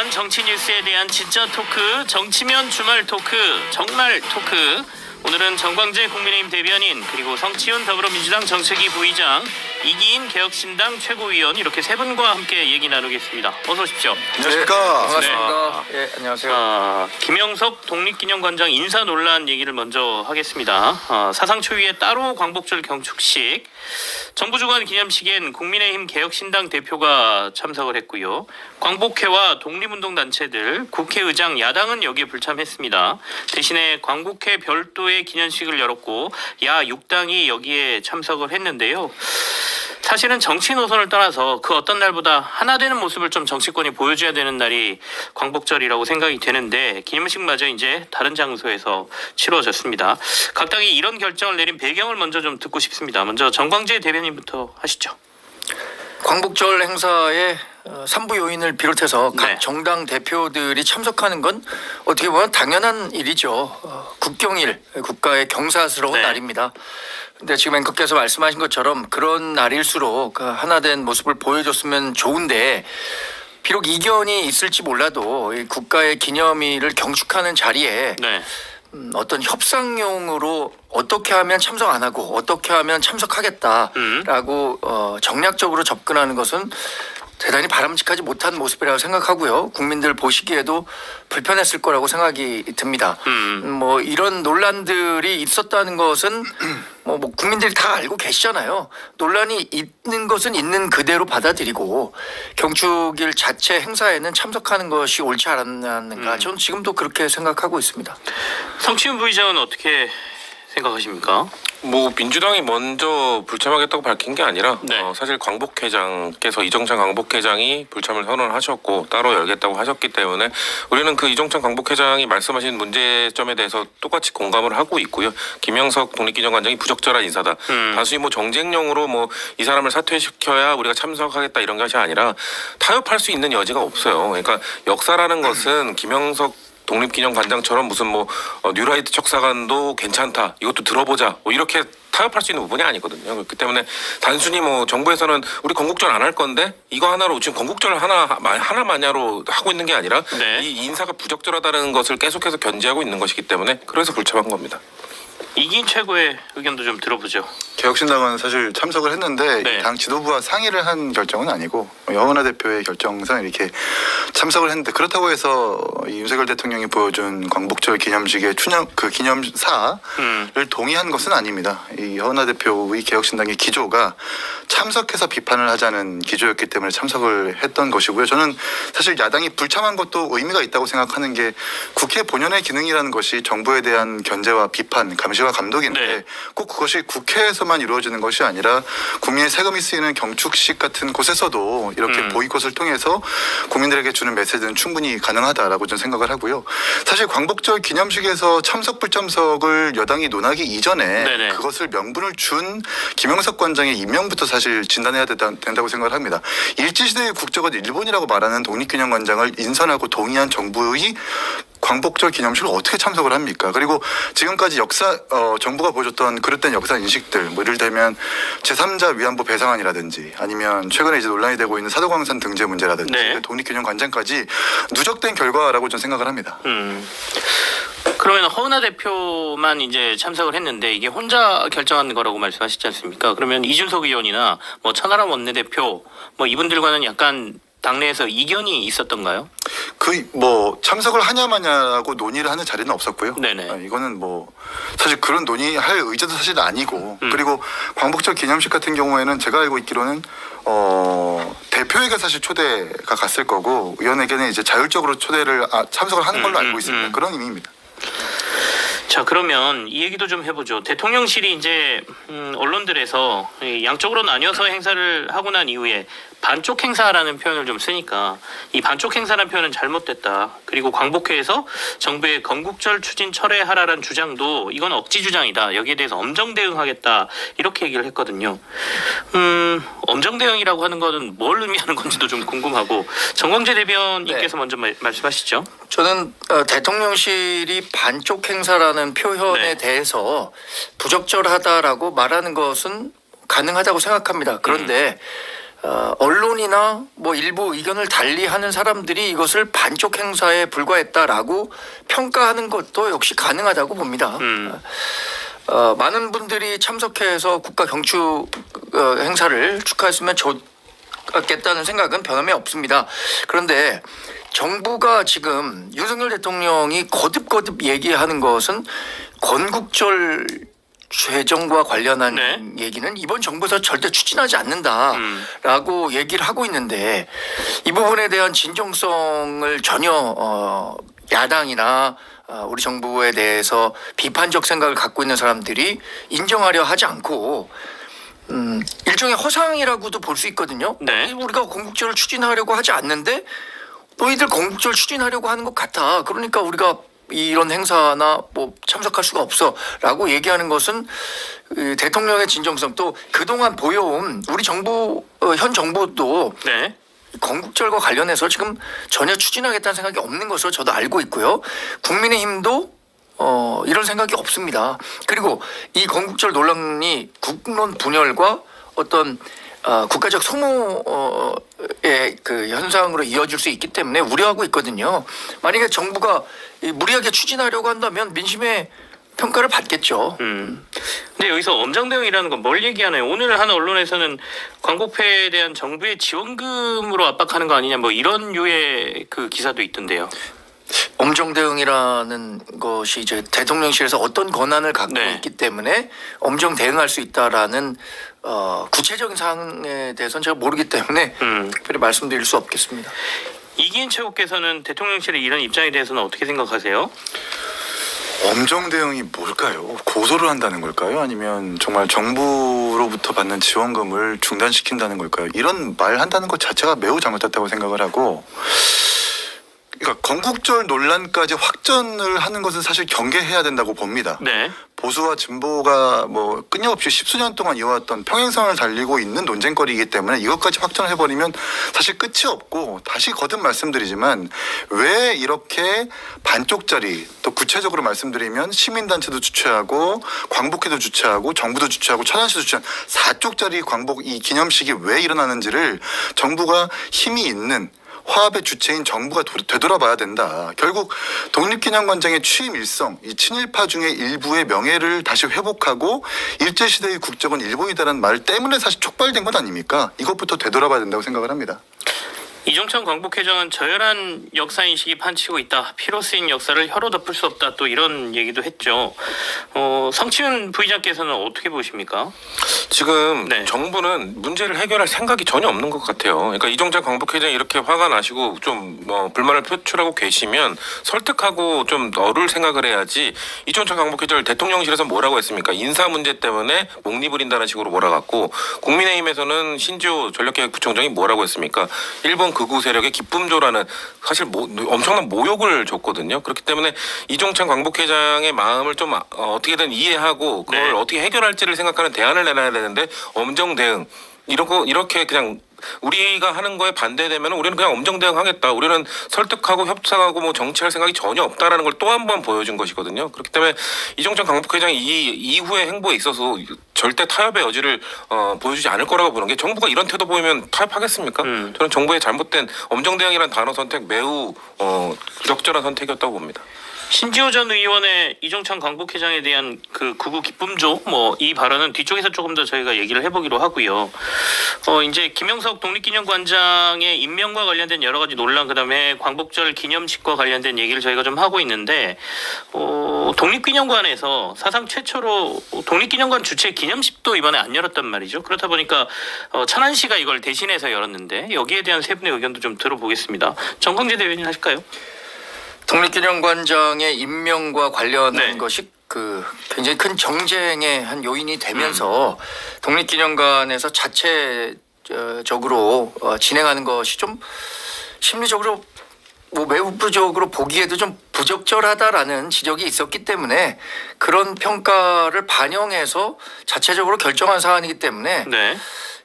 중요한 정치 뉴스에 대한 진짜 토크, 정치면 주말 토크, 정말 토크. 오늘은 정광재 국민의힘 대변인, 그리고 성치훈 더불어민주당 정책위 부의장, 이기인 개혁신당 최고위원, 이렇게 세 분과 함께 얘기 나누겠습니다. 어서 오십시오. 안녕하십니까. 반갑습니다. 예, 안녕하세요. 김영석 독립기념관장 인사 논란 얘기를 먼저 하겠습니다. 사상 초유의 따로 광복절 경축식, 정부 주관 기념식엔 국민의힘 개혁신당 대표가 참석을 했고요. 광복회와 독립운동단체들, 국회의장, 야당은 여기에 불참했습니다. 대신에 광복회 별도의 기념식을 열었고 야 6당이 여기에 참석을 했는데요. 사실은 정치 노선을 떠나서 그 어떤 날보다 하나 되는 모습을 좀 정치권이 보여줘야 되는 날이 광복절이라고 생각이 되는데, 기념식마저 이제 다른 장소에서 치러졌습니다. 각 당이 이런 결정을 내린 배경을 먼저 좀 듣고 싶습니다. 먼저 정광재 대변인부터 하시죠. 광복절 행사에 삼부 요인을 비롯해서 각 네. 정당 대표들이 참석하는 건 어떻게 보면 당연한 일이죠. 국경일, 국가의 경사스러운 네. 날입니다. 근데 지금 앵커께서 말씀하신 것처럼 그런 날일수록 하나된 모습을 보여줬으면 좋은데, 비록 이견이 있을지 몰라도 이 국가의 기념일을 경축하는 자리에 네. 어떤 협상용으로 어떻게 하면 참석 안 하고 어떻게 하면 참석하겠다라고 정략적으로 접근하는 것은 대단히 바람직하지 못한 모습이라고 생각하고요. 국민들 보시기에도 불편했을 거라고 생각이 듭니다. 뭐 이런 논란들이 있었다는 것은 뭐 국민들이 다 알고 계시잖아요. 논란이 있는 것은 있는 그대로 받아들이고 경축일 자체 행사에는 참석하는 것이 옳지 않았는가. 저는 지금도 그렇게 생각하고 있습니다. 성치훈 부의장은 어떻게 생각하십니까? 뭐 민주당이 먼저 불참하겠다고 밝힌 게 아니라 네. 사실 광복회장께서 이정찬 광복회장이 불참을 선언하셨고 따로 열겠다고 하셨기 때문에 우리는 그 이정찬 광복회장이 말씀하신 문제점에 대해서 똑같이 공감을 하고 있고요. 김영석 독립기념관장이 부적절한 인사다. 단순히 뭐 정쟁용으로 뭐 이 사람을 사퇴시켜야 우리가 참석하겠다 이런 것이 아니라 타협할 수 있는 여지가 없어요. 그러니까 역사라는 것은 김영석 독립기념관장처럼 무슨 뭐 뉴라이트 척사관도 괜찮다, 이것도 들어보자, 뭐 이렇게 타협할 수 있는 부분이 아니거든요. 그렇기 때문에 단순히 뭐 정부에서는 우리 건국절 안 할 건데 이거 하나로 지금 건국절 하나 마냐로 하고 있는 게 아니라 네. 이 인사가 부적절하다는 것을 계속해서 견지하고 있는 것이기 때문에 그래서 불참한 겁니다. 이기인 최고의 의견도 좀 들어보죠. 개혁신당은 사실 참석을 했는데 네. 당 지도부와 상의를 한 결정은 아니고 여원하 대표의 결정상 이렇게 참석을 했는데, 그렇다고 해서 이 윤석열 대통령이 보여준 광복절 기념식의 기념사를 동의한 것은 아닙니다. 이 여원하 대표의 개혁신당의 기조가 참석해서 비판을 하자는 기조였기 때문에 참석을 했던 것이고요. 저는 사실 야당이 불참한 것도 의미가 있다고 생각하는 게, 국회 본연의 기능이라는 것이 정부에 대한 견제와 비판, 감시와 감독인데 네. 꼭 그것이 국회에서만 이루어지는 것이 아니라 국민의 세금이 쓰이는 경축식 같은 곳에서도 이렇게 보이콧을 통해서 국민들에게 주는 메시지는 충분히 가능하다라고 저는 생각을 하고요. 사실 광복절 기념식에서 참석 불참석을 여당이 논하기 이전에 네네. 그것을 명분을 준 김영석 관장의 임명부터 사실 진단해야 된다고 생각을 합니다. 일제시대의 국적은 일본이라고 말하는 독립기념관장을 인선하고 동의한 정부의 광복절 기념식을 어떻게 참석을 합니까? 그리고 지금까지 정부가 보여줬던 그릇된 역사 인식들, 뭐 예를 들면 제3자 위안부 배상안이라든지 아니면 최근에 이제 논란이 되고 있는 사도광산 등재 문제라든지 네. 독립기념관장까지 누적된 결과라고 저는 생각을 합니다. 그러면 허은하 대표만 이제 참석을 했는데 이게 혼자 결정한 거라고 말씀하시지 않습니까? 그러면 이준석 의원이나 뭐 천하람 원내대표 뭐 이분들과는 약간 당내에서 이견이 있었던가요? 참석을 하냐 마냐고 논의를 하는 자리는 없었고요. 네네. 이거는 사실 그런 논의할 의제도 사실 아니고, 그리고 광복절 기념식 같은 경우에는 제가 알고 있기로는 대표에게 사실 초대가 갔을 거고 의원에게는 이제 자율적으로 참석을 하는 걸로 알고 있습니다. 그런 의미입니다. 자, 그러면 이 얘기도 좀 해보죠. 대통령실이 이제 언론들에서 양쪽으로 나뉘어서 행사를 하고 난 이후에 반쪽 행사라는 표현을 좀 쓰니까 이 반쪽 행사라는 표현은 잘못됐다. 그리고 광복회에서 정부의 건국절 추진 철회하라는 주장도 이건 억지 주장이다. 여기에 대해서 엄정 대응하겠다. 이렇게 얘기를 했거든요. 엄정 대응이라고 하는 거는 뭘 의미하는 건지도 좀 궁금하고, 정광재 대변인께서 네. 먼저 말씀하시죠. 저는 대통령실이 반쪽 행사라는 표현에 네. 대해서 부적절하다라고 말하는 것은 가능하다고 생각합니다. 그런데 언론이나 뭐 일부 의견을 달리하는 사람들이 이것을 반쪽 행사에 불과했다라고 평가하는 것도 역시 가능하다고 봅니다. 많은 분들이 참석해서 국가 경축 행사를 축하했으면 좋겠다는 생각은 변함이 없습니다. 그런데 정부가 지금 윤석열 대통령이 거듭거듭 얘기하는 것은 건국절 재정과 관련한 네. 얘기는 이번 정부에서 절대 추진하지 않는다라고 얘기를 하고 있는데 이 부분에 대한 진정성을 전혀 야당이나 우리 정부에 대해서 비판적 생각을 갖고 있는 사람들이 인정하려 하지 않고 일종의 허상이라고도 볼 수 있거든요. 네. 우리가 건국절을 추진하려고 하지 않는데 너희들 건국절 추진하려고 하는 것 같아. 그러니까 우리가 이런 행사나 뭐 참석할 수가 없어라고 얘기하는 것은 대통령의 진정성 또 그동안 보여온 우리 정부 현 정부도 네. 건국절과 관련해서 지금 전혀 추진하겠다는 생각이 없는 것으로 저도 알고 있고요. 국민의힘도 이런 생각이 없습니다. 그리고 이 건국절 논란이 국론 분열과 어떤 국가적 소모의 그 현상으로 이어질 수 있기 때문에 우려하고 있거든요. 만약에 정부가 무리하게 추진하려고 한다면 민심의 평가를 받겠죠. 근데 여기서 엄정 대응이라는 건 뭘 얘기하나요? 오늘 한 언론에서는 광복회에 대한 정부의 지원금으로 압박하는 거 아니냐 뭐 이런 류의 그 기사도 있던데요. 엄정 대응이라는 것이 이제 대통령실에서 어떤 권한을 갖고 네. 있기 때문에 엄정 대응할 수 있다라는 구체적인 사항에 대해서는 제가 모르기 때문에 특별히 말씀드릴 수 없겠습니다. 이기인 최고께서는 대통령실의 이런 입장에 대해서는 어떻게 생각하세요? 엄정 대응이 뭘까요? 고소를 한다는 걸까요? 아니면 정말 정부로부터 받는 지원금을 중단시킨다는 걸까요? 이런 말 한다는 것 자체가 매우 잘못됐다고 생각을 하고, 그러니까 건국절 논란까지 확전을 하는 것은 사실 경계해야 된다고 봅니다. 네. 보수와 진보가 뭐 끊임없이 십수년 동안 이어왔던 평행선을 달리고 있는 논쟁거리이기 때문에 이것까지 확전해버리면 사실 끝이 없고, 다시 거듭 말씀드리지만 왜 이렇게 반쪽짜리, 또 구체적으로 말씀드리면 시민단체도 주최하고 광복회도 주최하고 정부도 주최하고 천안시도 주최한 4쪽짜리 광복 이 기념식이 왜 일어나는지를 정부가 힘이 있는 화합의 주체인 정부가 되돌아봐야 된다. 결국 독립기념관장의 취임 일성, 이 친일파 중에 일부의 명예를 다시 회복하고 일제시대의 국적은 일본이다라는 말 때문에 사실 촉발된 것 아닙니까? 이것부터 되돌아봐야 된다고 생각을 합니다. 이종찬 광복회장은 저열한 역사인식이 판치고 있다. 피로 쓰인 역사를 혀로 덮을 수 없다. 또 이런 얘기도 했죠. 성치훈 부의장께서는 어떻게 보십니까? 지금 네. 정부는 문제를 해결할 생각이 전혀 없는 것 같아요. 그러니까 이종찬 광복회장이 이렇게 화가 나시고 좀 불만을 표출하고 계시면 설득하고 좀 어를 생각을 해야지. 이종찬 광복회장을 대통령실에서 뭐라고 했습니까? 인사 문제 때문에 목 리부린다는 식으로 몰아갔고, 국민의힘에서는 신지호 전력기획부총장이 뭐라고 했습니까? 일본 극우 세력의 기쁨조라는 사실 엄청난 모욕을 줬거든요. 그렇기 때문에 이종찬 광복회장의 마음을 좀 어떻게든 이해하고 그걸 네. 어떻게 해결할지를 생각하는 대안을 내놔야 되는데 엄정 대응 이렇게 그냥 우리가 하는 거에 반대되면 우리는 그냥 엄정 대응하겠다. 우리는 설득하고 협상하고 뭐 정치할 생각이 전혀 없다라는 걸 또 한 번 보여준 것이거든요. 그렇기 때문에 이종찬 광복회장이 이 이후의 행보에 있어서 절대 타협의 여지를 보여주지 않을 거라고 보는 게, 정부가 이런 태도 보이면 타협하겠습니까? 저는 정부의 잘못된 엄정 대응이라는 단어 선택 매우 적절한 선택이었다고 봅니다. 신지호 전 의원의 이종찬 광복회장에 대한 그 구구 기쁨조 뭐 이 발언은 뒤쪽에서 조금 더 저희가 얘기를 해보기로 하고요. 이제 김영석 독립기념관장의 임명과 관련된 여러 가지 논란, 그다음에 광복절 기념식과 관련된 얘기를 저희가 좀 하고 있는데, 독립기념관에서 사상 최초로 독립기념관 주최 기념식도 이번에 안 열었단 말이죠. 그렇다 보니까 천안시가 이걸 대신해서 열었는데, 여기에 대한 세 분의 의견도 좀 들어보겠습니다. 정광재 대변인 하실까요? 독립기념관장의 임명과 관련한 네. 것이 그 굉장히 큰 정쟁의 한 요인이 되면서 독립기념관에서 자체적으로 진행하는 것이 좀 심리적으로 뭐 외부적으로 보기에도 좀 부적절하다라는 지적이 있었기 때문에 그런 평가를 반영해서 자체적으로 결정한 사안이기 때문에 네.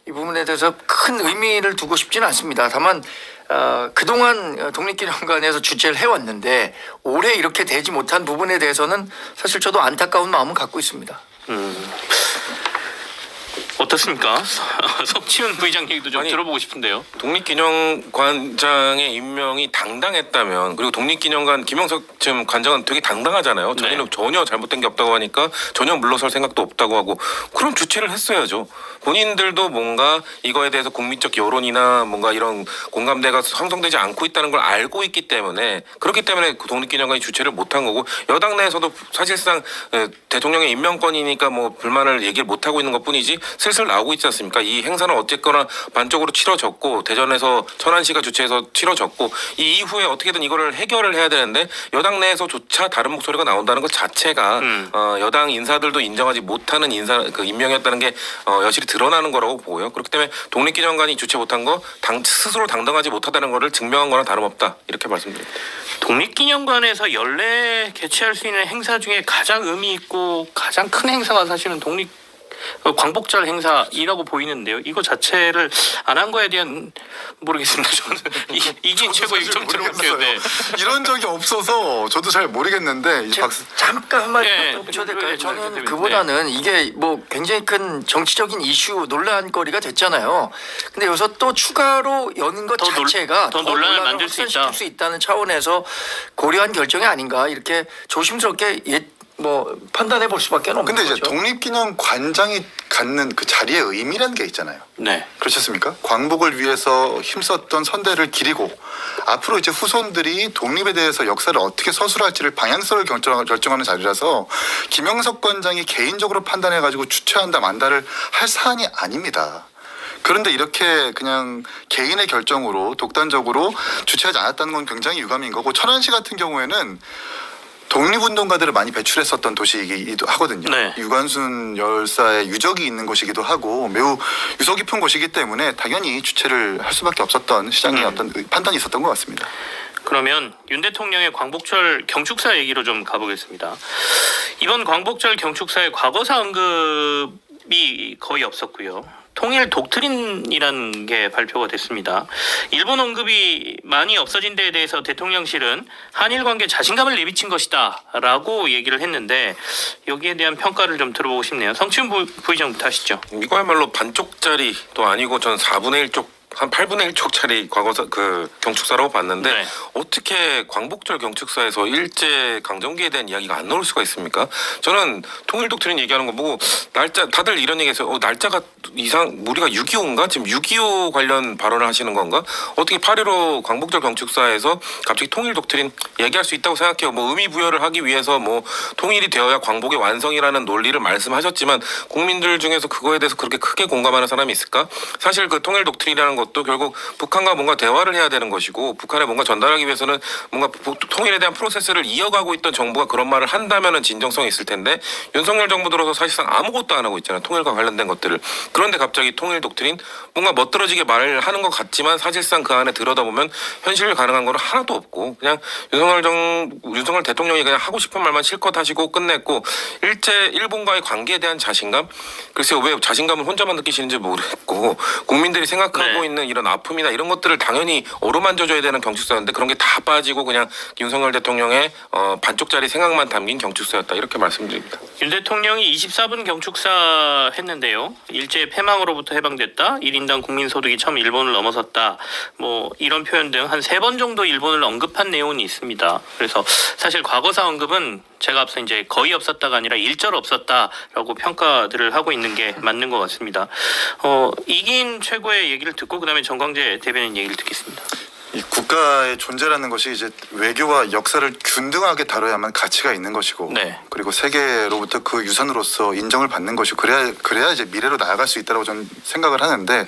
이 부분에 대해서 큰 의미를 두고 싶지는 않습니다. 다만 그동안 독립기념관에서 주최를 해왔는데 올해 이렇게 되지 못한 부분에 대해서는 사실 저도 안타까운 마음을 갖고 있습니다. 어떻습니까? 석치훈 부의장 얘기도 좀 아니, 들어보고 싶은데요. 독립기념관장의 임명이 당당했다면, 그리고 독립기념관 김영석 지금 관장은 되게 당당하잖아요. 자기는 전혀 잘못된 게 없다고 하니까 전혀 물러설 생각도 없다고 하고, 그럼 주최를 했어야죠. 본인들도 뭔가 이거에 대해서 국민적 여론이나 뭔가 이런 공감대가 형성되지 않고 있다는 걸 알고 있기 때문에, 그렇기 때문에 그 독립기념관이 주최를 못한 거고, 여당 내에서도 사실상 대통령의 임명권이니까 뭐 불만을 얘기를 못하고 있는 것뿐이지 슬슬 나오고 있지 않습니까? 이 행사는 어쨌거나 반쪽으로 치러졌고, 대전에서 천안시가 주최해서 치러졌고, 이 이후에 어떻게든 이거를 해결을 해야 되는데 여당 내에서조차 다른 목소리가 나온다는 것 자체가 여당 인사들도 인정하지 못하는 임명이었다는 게 여실히 드러나는 거라고 보고요. 그렇기 때문에 독립기념관이 주최 못한 거 스스로 당당하지 못하다는 거를 증명한 거나 다름없다, 이렇게 말씀드립니다. 독립기념관에서 연례 개최할 수 있는 행사 중에 가장 의미 있고 가장 큰 행사가 사실은 광복절 행사이라고 보이는데요. 이거 자체를 안 한 거에 대한 모르겠습니다. 저는 이긴 최고 얘기 좀 들어볼게요. 네. 이런 적이 없어서 저도 잘 모르겠는데 이 박수. 잠깐 한마디 네. 더 붙여야 될까요? 네, 저는 네. 그보다는 이게 뭐 굉장히 큰 정치적인 이슈 논란거리가 됐잖아요. 근데 여기서 또 추가로 여는 것 자체가 더 논란을 만들 수 있다. 확산시킬 수 있다는 차원에서 고려한 결정이 아닌가, 이렇게 조심스럽게 판단해 볼 수밖에 없는 근데 거죠. 이제 독립기념관장이 갖는 그 자리의 의미라는 게 있잖아요. 네. 그렇지 않습니까? 광복을 위해서 힘썼던 선대를 기리고 앞으로 이제 후손들이 독립에 대해서 역사를 어떻게 서술할지를 방향성을 결정하는 자리라서 김영석 관장이 개인적으로 판단해가지고 주최한다 만다를 할 사안이 아닙니다. 그런데 이렇게 그냥 개인의 결정으로 독단적으로 주최하지 않았다는 건 굉장히 유감인 거고, 천안시 같은 경우에는 독립운동가들을 많이 배출했었던 도시이기도 하거든요. 네. 유관순 열사의 유적이 있는 곳이기도 하고 매우 유서 깊은 곳이기 때문에 당연히 주최를 할 수밖에 없었던 시장의 어떤 판단이 있었던 것 같습니다. 그러면 윤 대통령의 광복절 경축사 얘기로 좀 가보겠습니다. 이번 광복절 경축사의 과거사 언급이 거의 없었고요. 통일 독트린이라는 게 발표가 됐습니다. 일본 언급이 많이 없어진 데에 대해서 대통령실은 한일 관계 자신감을 내비친 것이다 라고 얘기를 했는데, 여기에 대한 평가를 좀 들어보고 싶네요. 성치훈 부의장부터 하시죠. 이거야말로 반쪽짜리도 아니고 전 4분의 1쪽, 한 8분의 1쪽짜리 과거사 경축사라고 봤는데, 네. 어떻게 광복절 경축사에서 일제 강점기에 대한 이야기가 안 나올 수가 있습니까? 저는 통일 독트린 얘기하는 거 보고 날짜, 다들 이런 얘기했어요. 날짜가 우리가 6.25인가? 지금 6.25 관련 발언을 하시는 건가? 어떻게 8.15 광복절 경축사에서 갑자기 통일 독트린 얘기할 수 있다고 생각해요. 뭐 의미 부여를 하기 위해서 뭐 통일이 되어야 광복의 완성이라는 논리를 말씀하셨지만, 국민들 중에서 그거에 대해서 그렇게 크게 공감하는 사람이 있을까? 사실 그 통일 독트린이라는 것도 결국 북한과 뭔가 대화를 해야 되는 것이고, 북한에 뭔가 전달하기 위해서는 뭔가 통일에 대한 프로세스를 이어가고 있던 정부가 그런 말을 한다면은 진정성이 있을 텐데, 윤석열 정부 들어서 사실상 아무것도 안 하고 있잖아요. 통일과 관련된 것들을. 그런데 갑자기 통일 독트린, 뭔가 멋들어지게 말을 하는 것 같지만 사실상 그 안에 들여다보면 현실 가능한 거는 하나도 없고, 그냥 윤석열 대통령이 그냥 하고 싶은 말만 실컷 하시고 끝냈고, 일본과의 관계에 대한 자신감, 글쎄요, 왜 자신감을 혼자만 느끼시는지 모르겠고, 국민들이 생각하고 있는 이런 아픔이나 이런 것들을 당연히 어루만져줘야 되는 경축사였는데 그런 게 다 빠지고 그냥 윤석열 대통령의 반쪽짜리 생각만 담긴 경축사였다, 이렇게 말씀드립니다. 윤 대통령이 24분 경축사 했는데요. 일제 패망으로부터 해방됐다. 1인당 국민소득이 처음 일본을 넘어섰다. 뭐 이런 표현 등 한 3번 정도 일본을 언급한 내용이 있습니다. 그래서 사실 과거사 언급은 제가 앞서 이제 거의 없었다가 아니라 일절 없었다라고 평가들을 하고 있는 게 맞는 것 같습니다. 이긴 최고의 얘기를 듣고 그다음에 정광재 대변인 얘기를 듣겠습니다. 이 국가의 존재라는 것이 이제 외교와 역사를 균등하게 다뤄야만 가치가 있는 것이고, 네. 그리고 세계로부터 그 유산으로서 인정을 받는 것이고, 그래야 이제 미래로 나아갈 수 있다고 저는 생각을 하는데,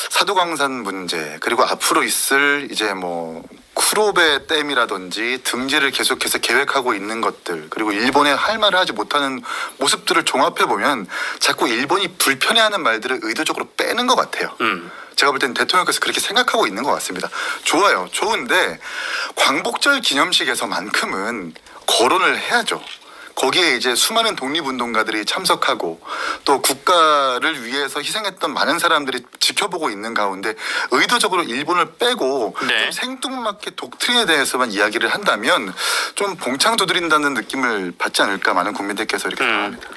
사도광산 문제, 그리고 앞으로 있을 이제 뭐 쿠로베 댐이라든지 등지를 계속해서 계획하고 있는 것들, 그리고 일본에 할 말을 하지 못하는 모습들을 종합해 보면 자꾸 일본이 불편해하는 말들을 의도적으로 빼는 것 같아요. 제가 볼 때는 대통령께서 그렇게 생각하고 있는 것 같습니다. 좋아요. 좋은데 광복절 기념식에서만큼은 거론을 해야죠. 거기에 이제 수많은 독립운동가들이 참석하고 또 국가를 위해서 희생했던 많은 사람들이 지켜보고 있는 가운데 의도적으로 일본을 빼고 네. 좀 생뚱맞게 독트린에 대해서만 이야기를 한다면 좀 봉창 두드린다는 느낌을 받지 않을까 많은 국민들께서 이렇게 생각합니다.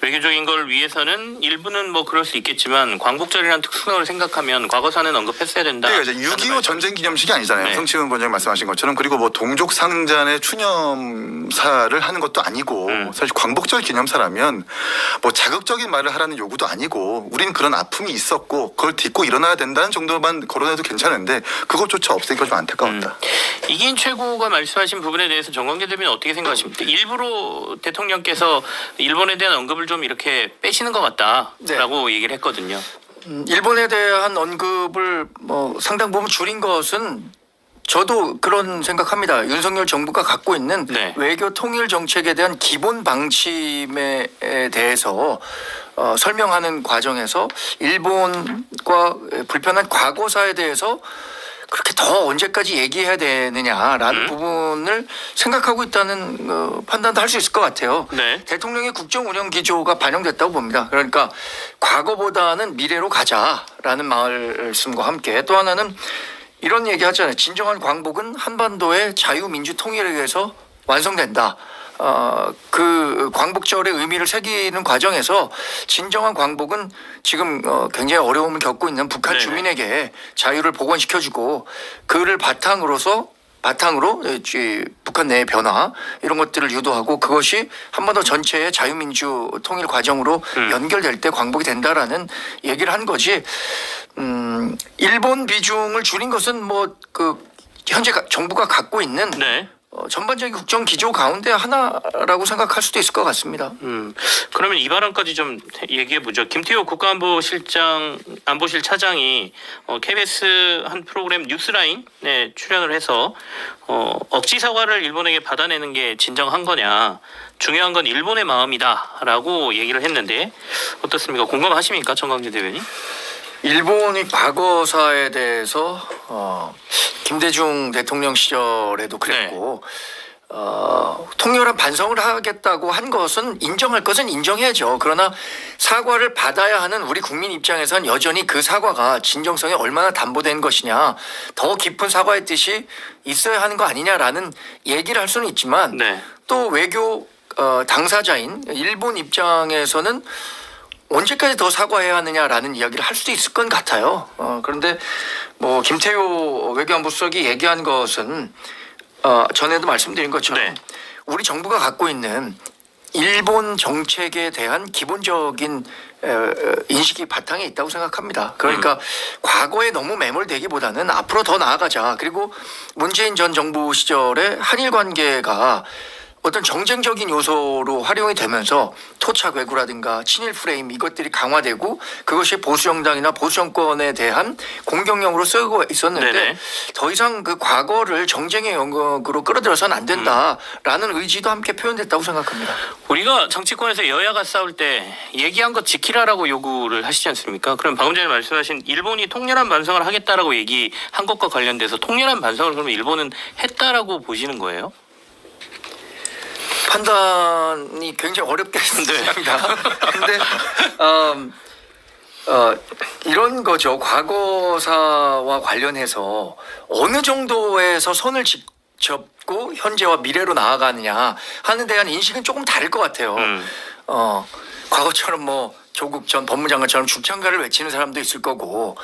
외교적인 걸 위해서는 일부는 뭐 그럴 수 있겠지만 광복절이라는 특수성을 생각하면 과거사는 언급했어야 된다. 그러니까 이제 6.25 전쟁 기념식이 아니잖아요. 네. 성치훈 원장님 말씀하신 것처럼. 그리고 뭐 동족 상잔의 추념사를 하는 것도 아니고 사실 광복절 기념사라면 뭐 자극적인 말을 하라는 요구도 아니고 우린 그런 아픔이 있었고 그걸 딛고 일어나야 된다는 정도만 거론해도 괜찮은데 그것조차 없으니까 좀 안타까웠다. 이기인 최고가 말씀하신 부분에 대해서 정광재 대변인 어떻게 생각하십니까? 일부러 대통령께서 일본에 대한 언급을 좀 이렇게 빼시는 것 같다라고 얘기를 했거든요. 일본에 대한 언급을 뭐 상당 부분 줄인 것은 저도 그런 생각합니다. 윤석열 정부가 갖고 있는 네. 외교 통일 정책에 대한 기본 방침에 대해서 설명하는 과정에서 일본과 불편한 과거사에 대해서 그렇게 더 언제까지 얘기해야 되느냐라는 부분을 생각하고 있다는 판단도 할 수 있을 것 같아요. 네. 대통령의 국정 운영 기조가 반영됐다고 봅니다. 그러니까 과거보다는 미래로 가자라는 말씀과 함께 또 하나는 이런 얘기 하잖아요. 진정한 광복은 한반도의 자유민주 통일에 의해서 완성된다. 그 광복절의 의미를 새기는 과정에서 진정한 광복은 지금 굉장히 어려움을 겪고 있는 북한 네네. 주민에게 자유를 복원시켜주고 그를 바탕으로 북한 내의 변화 이런 것들을 유도하고 그것이 한반도 전체의 자유민주 통일 과정으로 연결될 때 광복이 된다라는 얘기를 한 거지. 일본 비중을 줄인 것은 뭐 그 현재 정부가 갖고 있는 네. 전반적인 국정 기조 가운데 하나라고 생각할 수도 있을 것 같습니다. 그러면 이 발언까지 좀 얘기해 보죠. 김태호 국가안보실 차장이 KBS 한 프로그램 뉴스라인에 출연을 해서 억지 사과를 일본에게 받아내는 게 진정한 거냐. 중요한 건 일본의 마음이다라고 얘기를 했는데 어떻습니까? 공감하십니까, 정광재 대변인? 일본이 과거사에 대해서 김대중 대통령 시절에도 그랬고 통렬한 반성을 하겠다고 한 것은 인정할 것은 인정해야죠. 그러나 사과를 받아야 하는 우리 국민 입장에선 여전히 그 사과가 진정성이 얼마나 담보된 것이냐 더 깊은 사과의 뜻이 있어야 하는 거 아니냐라는 얘기를 할 수는 있지만 네. 또 외교 당사자인 일본 입장에서는 언제까지 더 사과해야 하느냐라는 이야기를 할 수도 있을 것 같아요. 그런데 뭐 김태호 외교안보수석이 얘기한 것은 전에도 말씀드린 것처럼 네. 우리 정부가 갖고 있는 일본 정책에 대한 기본적인 인식이 바탕에 있다고 생각합니다. 그러니까 과거에 너무 매몰되기보다는 앞으로 더 나아가자. 그리고 문재인 전 정부 시절에 한일 관계가 어떤 정쟁적인 요소로 활용이 되면서 토착 외구라든가 친일 프레임 이것들이 강화되고 그것이 보수 정당이나 보수 정권에 대한 공격용으로 쓰고 있었는데 네네. 더 이상 그 과거를 정쟁의 영역으로 끌어들여서는 안 된다라는 의지도 함께 표현됐다고 생각합니다. 우리가 정치권에서 여야가 싸울 때 얘기한 것 지키라라고 요구를 하시지 않습니까? 그럼 방금 전에 말씀하신 일본이 통렬한 반성을 하겠다라고 얘기한 것과 관련돼서 통렬한 반성을 그러면 일본은 했다라고 보시는 거예요? 판단이 굉장히 어렵게 있습니다. 근데 이런 거죠. 과거사와 관련해서 어느 정도에서 선을 접고 현재와 미래로 나아가느냐 하는 대한 인식은 조금 다를 것 같아요. 과거처럼 뭐 조국 전 법무장관처럼 죽창가를 외치는 사람도 있을 거고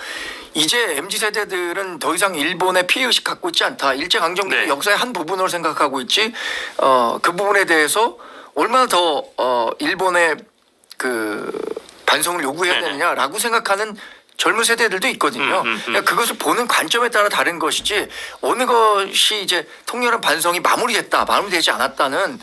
이제 MZ세대들은 더 이상 일본의 피해의식 갖고 있지 않다. 일제강점기 역사의 한 부분으로 생각하고 있지 그 부분에 대해서 얼마나 더 일본의 그 반성을 요구해야 되느냐라고 생각하는 젊은 세대들도 있거든요. 그러니까 그것을 보는 관점에 따라 다른 것이지 어느 것이 이제 통렬한 반성이 마무리되지 않았다는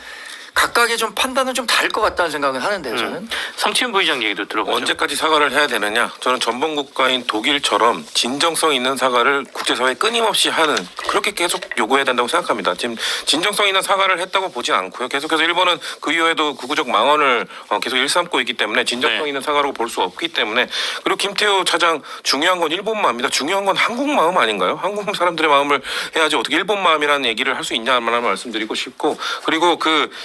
각각의 좀 판단은 좀 다를 것 같다는 생각을 하는데요. 저는. 성치훈 부의장 얘기도 들어보죠. 언제까지 사과를 해야 되느냐? 저는 전범 국가인 독일처럼 진정성 있는 사과를 국제사회에 끊임없이 하는 그렇게 계속 요구해야 된다고 생각합니다. 지금 진정성 있는 사과를 했다고 보진 않고요. 계속해서 일본은 그 이후에도 극우적 망언을 계속 일삼고 있기 때문에 진정성 있는 사과라고 볼 수 없기 때문에 그리고 김태호 차장 중요한 건 일본 마음입니다. 중요한 건 한국 마음 아닌가요? 한국 사람들의 마음을 해야지 어떻게 일본 마음이라는 얘기를 할 수 있냐만 말씀드리고 싶고 그리고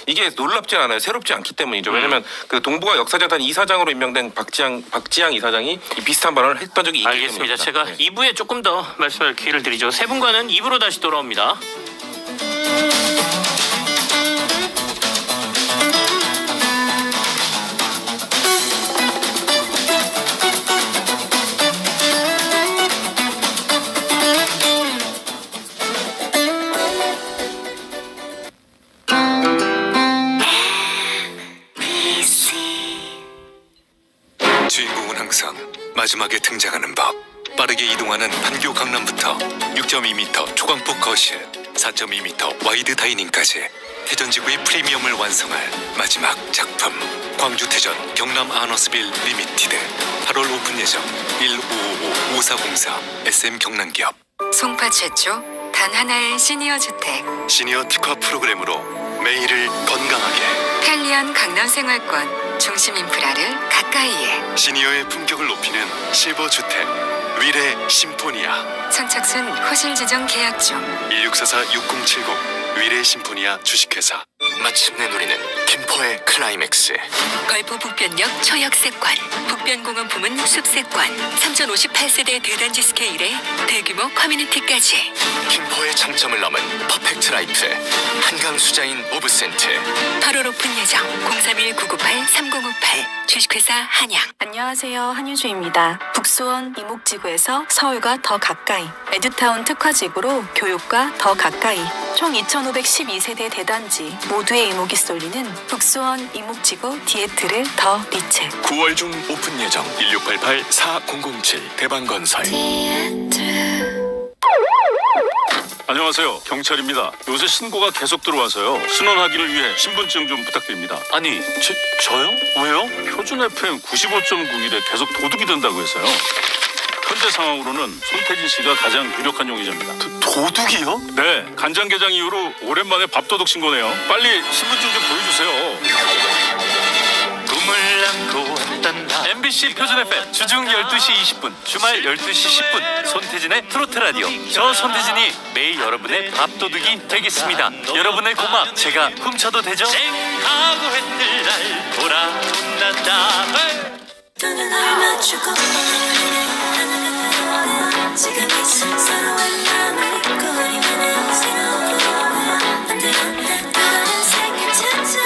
이게 놀랍지 않아요. 새롭지 않기 때문이죠. 왜냐하면 그 동북아 역사재단 이사장으로 임명된 박지양 이사장이 이 비슷한 발언을 했던 적이 있기 알겠습니다. 때문입니다. 제가 2부에 조금 더 말씀할 기회를 드리죠. 세 분과는 2부로 다시 돌아옵니다. 마지막에 등장하는 법. 빠르게 이동하는 판교 강남부터 6.2m 초광폭 거실, 4.2m 와이드 다이닝까지 태전지구의 프리미엄을 완성할 마지막 작품. 광주태전 경남 아너스빌 리미티드 8월 오픈 예정 1555-5404 SM 경남기업. 송파 최초 단 하나의 시니어 주택 시니어 특화 프로그램으로 매일을 건강하게. 편리한 강남생활권 중심 인프라를 가까이에 시니어의 품격을 높이는 실버 주택 위례 심포니아. 선착순 호실지정 계약 중 1644-6070 위례 심포니아 주식회사. 마침내 누리는 김포의 클라이맥스. 걸포 북변역 초역세권 북변공원 부문 숲세권 3058세대 대단지 스케일의 대규모 커뮤니티까지 김포의 장점을 넘은 퍼펙트 라이프. 한강 수자인 오브센트. 8월 오픈 예정 031-998-3058 주식회사 한양. 안녕하세요. 한유주입니다. 북수원 이목지구에서 서울과 더 가까이, 에듀타운 특화지구로 교육과 더 가까이, 총 2512세대 대단지 모두의 이목이 쏠리는 북수원 이목지구 디에트를 더 리체. 9월 중 오픈 예정 1688-4007 대방건설. 안녕하세요. 경찰입니다. 요새 신고가 계속 들어와서요. 신원 확인을 위해 신분증 좀 부탁드립니다. 아니, 저요? 왜요? 표준 FM 95.91에 계속 도둑이 된다고 해서요. 현재 상황으로는 손태진 씨가 가장 유력한 용의자입니다. 도둑이요? 네, 간장게장 이후로 오랜만에 밥도둑 신고네요. 빨리 신분증 좀 보여주세요. 꿈을 안고 왔단 나. MBC 표준 FM 주중 12시 20분, 주말 12시 10분 손태진의 트로트 라디오. 저 손태진이 매일 여러분의 밥도둑이 되겠습니다. 여러분의 고막 제가 훔쳐도 되죠? 쨍하고 했들 날 돌아온단다. 눈을 날 맞추고 지금 이 서로의 마음을 잊고 우리만의 새로운 꿈을 만들어 다른 세계 찾아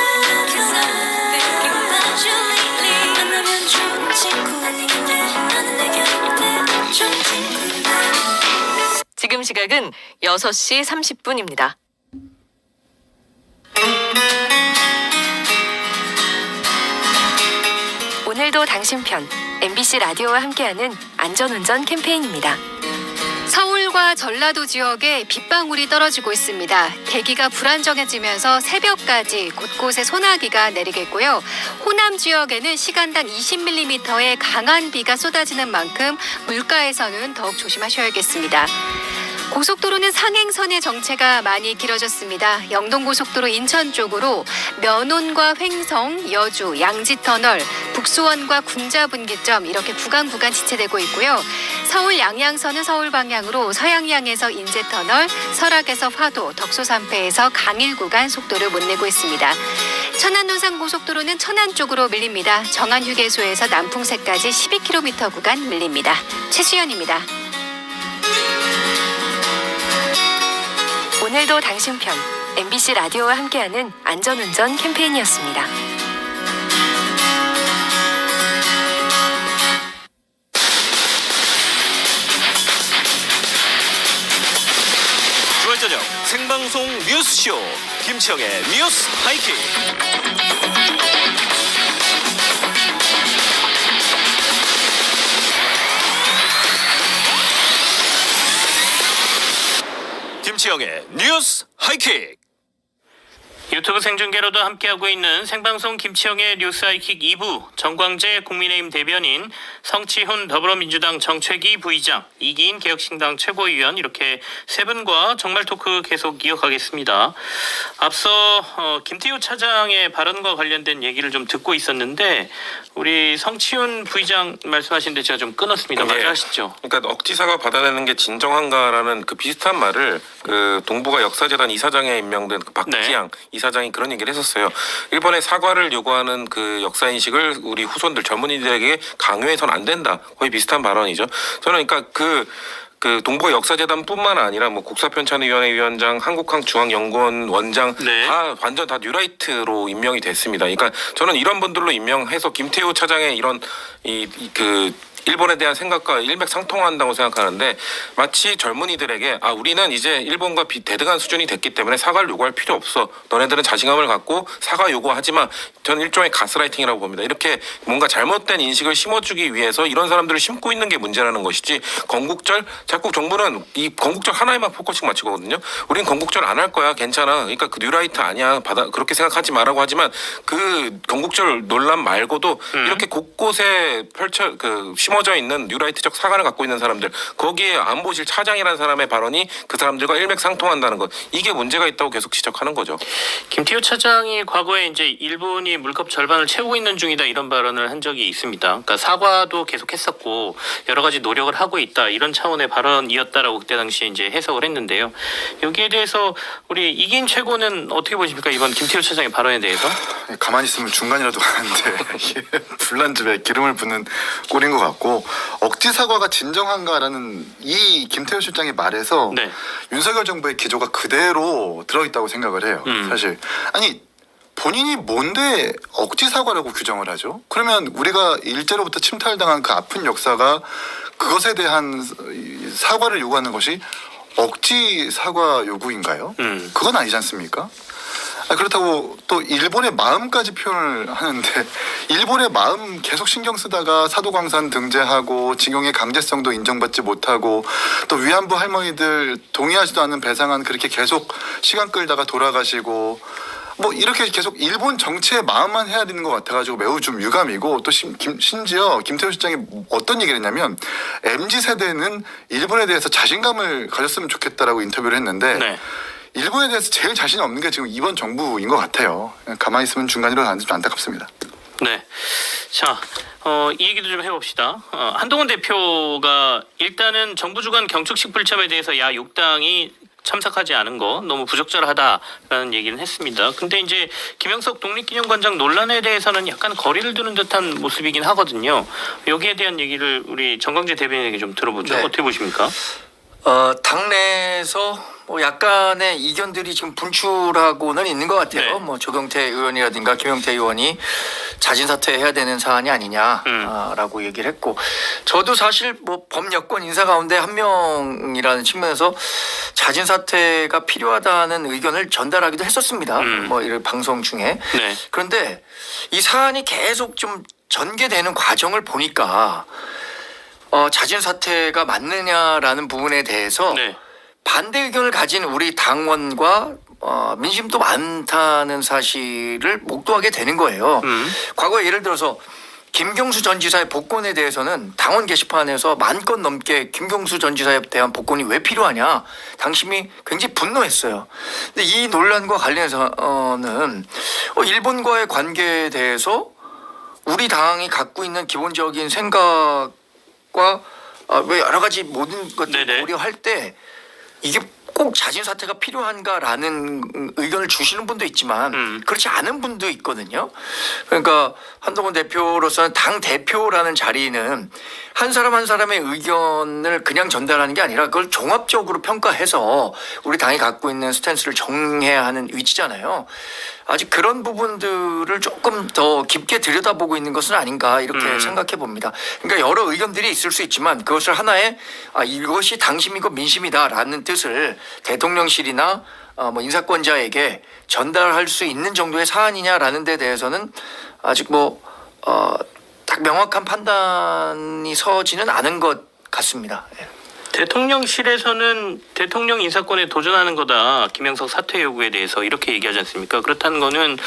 Cause I'm thinking about you lately 만나면 좋은 친구 아닌데 나는 내 곁에 좋은 친구인데. 지금 시각은 6시 30분입니다. 오늘도 당신 편 MBC 라디오와 함께하는 안전운전 캠페인입니다. 서울과 전라도 지역에 빗방울이 떨어지고 있습니다. 대기가 불안정해지면서 새벽까지 곳곳에 소나기가 내리겠고요. 호남 지역에는 시간당 20mm의 강한 비가 쏟아지는 만큼 물가에서는 더욱 조심하셔야겠습니다. 고속도로는 상행선의 정체가 많이 길어졌습니다. 영동고속도로 인천 쪽으로 면온과 횡성, 여주, 양지터널, 북수원과 군자분기점 이렇게 구간 지체되고 있고요. 서울 양양선은 서울 방향으로 서양향에서 인제터널, 설악에서 화도, 덕소산패에서 강일 구간 속도를 못 내고 있습니다. 천안노상고속도로는 천안 쪽으로 밀립니다. 정안휴게소에서 남풍새까지 12km 구간 밀립니다. 최수연입니다. 오늘도 당신 편 MBC 라디오와 함께하는 안전운전 캠페인이었습니다. 주말 저녁 생방송 뉴스쇼 김치영의 뉴스 하이킥. 김치영의 뉴스 하이킥. 유튜브 생중계로도 함께하고 있는 생방송 김치영의 뉴스 하이킥 2부, 정광재 국민의힘 대변인, 성치훈 더불어민주당 정책위 부의장, 이기인 개혁신당 최고위원 이렇게 세 분과 정말 토크 계속 이어가겠습니다. 앞서 김태우 차장의 발언과 관련된 얘기를 좀 듣고 있었는데 우리 성치훈 부의장 말씀하신데 제가 좀 끊었습니다. 네. 먼저 하시죠. 그러니까 억지사과 받아내는 게 진정한가라는 그 비슷한 말을 그 동북아 역사재단 이사장에 임명된 그 박기양 이사장이 그런 얘기를 했었어요. 일본의 사과를 요구하는 그 역사 인식을 우리 후손들 젊은이들에게 강요해서는 안 된다. 거의 비슷한 발언이죠. 저는 그러니까 그 동북아 역사재단뿐만 아니라 뭐 국사편찬위원회 위원장, 한국항중앙연구원 원장 다 완전 다 뉴라이트로 임명이 됐습니다. 그러니까 저는 이런 분들로 임명해서 김태우 차장의 이런 그 일본에 대한 생각과 일맥상통한다고 생각하는데 마치 젊은이들에게 우리는 이제 일본과 대등한 수준이 됐기 때문에 사과를 요구할 필요 없어. 너네들은 자신감을 갖고 사과 요구하지 마. 전 일종의 가스라이팅이라고 봅니다. 이렇게 뭔가 잘못된 인식을 심어주기 위해서 이런 사람들을 심고 있는 게 문제라는 것이지 건국절 자꾸 정부는 이 건국절 하나에만 포커싱 맞추거든요. 우린 건국절 안 할 거야. 괜찮아. 그러니까 그 뉴라이트 아니야. 그렇게 생각하지 마라고 하지만 그 건국절 논란 말고도 이렇게 곳곳에 심어져 있는 뉴라이트적 사관을 갖고 있는 사람들 거기에 안보실 차장이라는 사람의 발언이 그 사람들과 일맥상통한다는 것 이게 문제가 있다고 계속 지적하는 거죠. 김태효 차장이 과거에 이제 일본이 물컵 절반을 채우고 있는 중이다 이런 발언을 한 적이 있습니다. 그러니까 사과도 계속했었고 여러 가지 노력을 하고 있다 이런 차원의 발언이었다라고 그때 당시에 이제 해석을 했는데요. 여기에 대해서 우리 이긴 최고는 어떻게 보십니까? 이번 김태효 차장의 발언에 대해서? 가만히 있으면 중간이라도 가는데 이게 불난 집에 기름을 붓는 꼴인 것 같고 억지 사과가 진정한가라는 이 김태효 실장의 말에서 네. 윤석열 정부의 기조가 그대로 들어있다고 생각을 해요. 사실 아니 본인이 뭔데 억지 사과라고 규정을 하죠? 그러면 우리가 일제로부터 침탈당한 그 아픈 역사가 그것에 대한 사과를 요구하는 것이 억지 사과 요구인가요? 그건 아니지 않습니까? 그렇다고 또 일본의 마음까지 표현을 하는데 일본의 마음 계속 신경 쓰다가 사도광산 등재하고 징용의 강제성도 인정받지 못하고 또 위안부 할머니들 동의하지도 않는 배상안 그렇게 계속 시간 끌다가 돌아가시고 뭐 이렇게 계속 일본 정치의 마음만 해야 되는 것 같아가지고 매우 좀 유감이고 또 심지어 김태효 실장이 어떤 얘기를 했냐면 MZ세대는 일본에 대해서 자신감을 가졌으면 좋겠다라고 인터뷰를 했는데 네. 일본에 대해서 제일 자신 없는 게 지금 이번 정부인 것 같아요. 가만히 있으면 중간이라도 가는데 좀 안타깝습니다. 네. 자, 이 얘기도 좀 해봅시다. 한동훈 대표가 일단은 정부 주관 경축식 불참에 대해서 야 6당이 참석하지 않은 거 너무 부적절하다라는 얘기는 했습니다. 근데 이제 김영석 독립기념관장 논란에 대해서는 약간 거리를 두는 듯한 모습이긴 하거든요. 여기에 대한 얘기를 우리 정광재 대변인에게 좀 들어보죠. 네. 어떻게 보십니까? 당내에서 뭐 약간의 이견들이 지금 분출하고는 있는 것 같아요. 네. 뭐 조경태 의원이라든가 김영태 의원이 자진 사퇴해야 되는 사안이 아니냐라고 얘기를 했고, 저도 사실 뭐 범여권 인사 가운데 한 명이라는 측면에서 자진 사퇴가 필요하다는 의견을 전달하기도 했었습니다. 뭐 이런 방송 중에. 네. 그런데 이 사안이 계속 좀 전개되는 과정을 보니까 자진 사퇴가 맞느냐라는 부분에 대해서 네. 반대 의견을 가진 우리 당원과 민심도 많다는 사실을 목도하게 되는 거예요. 과거에 예를 들어서 김경수 전 지사의 복권에 대해서는 당원 게시판에서 10,000건 넘게 김경수 전 지사에 대한 복권이 왜 필요하냐 당심이 굉장히 분노했어요. 근데 이 논란과 관련해서는 일본과의 관계에 대해서 우리 당이 갖고 있는 기본적인 생각과 왜 여러 가지 모든 것들을 네네. 고려할 때 이게 꼭 자진 사퇴가 필요한가라는 의견을 주시는 분도 있지만 그렇지 않은 분도 있거든요. 그러니까 한동훈 대표로서는 당 대표라는 자리는 한 사람 한 사람의 의견을 그냥 전달하는 게 아니라 그걸 종합적으로 평가해서 우리 당이 갖고 있는 스탠스를 정해야 하는 위치잖아요. 아직 그런 부분들을 조금 더 깊게 들여다보고 있는 것은 아닌가 이렇게 생각해 봅니다. 그러니까 여러 의견들이 있을 수 있지만 그것을 하나의 이것이 당심이고 민심이다라는 뜻을 대통령실이나 뭐 인사권자에게 전달할 수 있는 정도의 사안이냐라는 데 대해서는 아직 딱 명확한 판단이 서지는 않은 것 같습니다. 예. 대통령실에서는 대통령 인사권에 도전하는 거다. 김영석 사퇴 요구에 대해서 이렇게 얘기하지 않습니까? 그렇다는 거는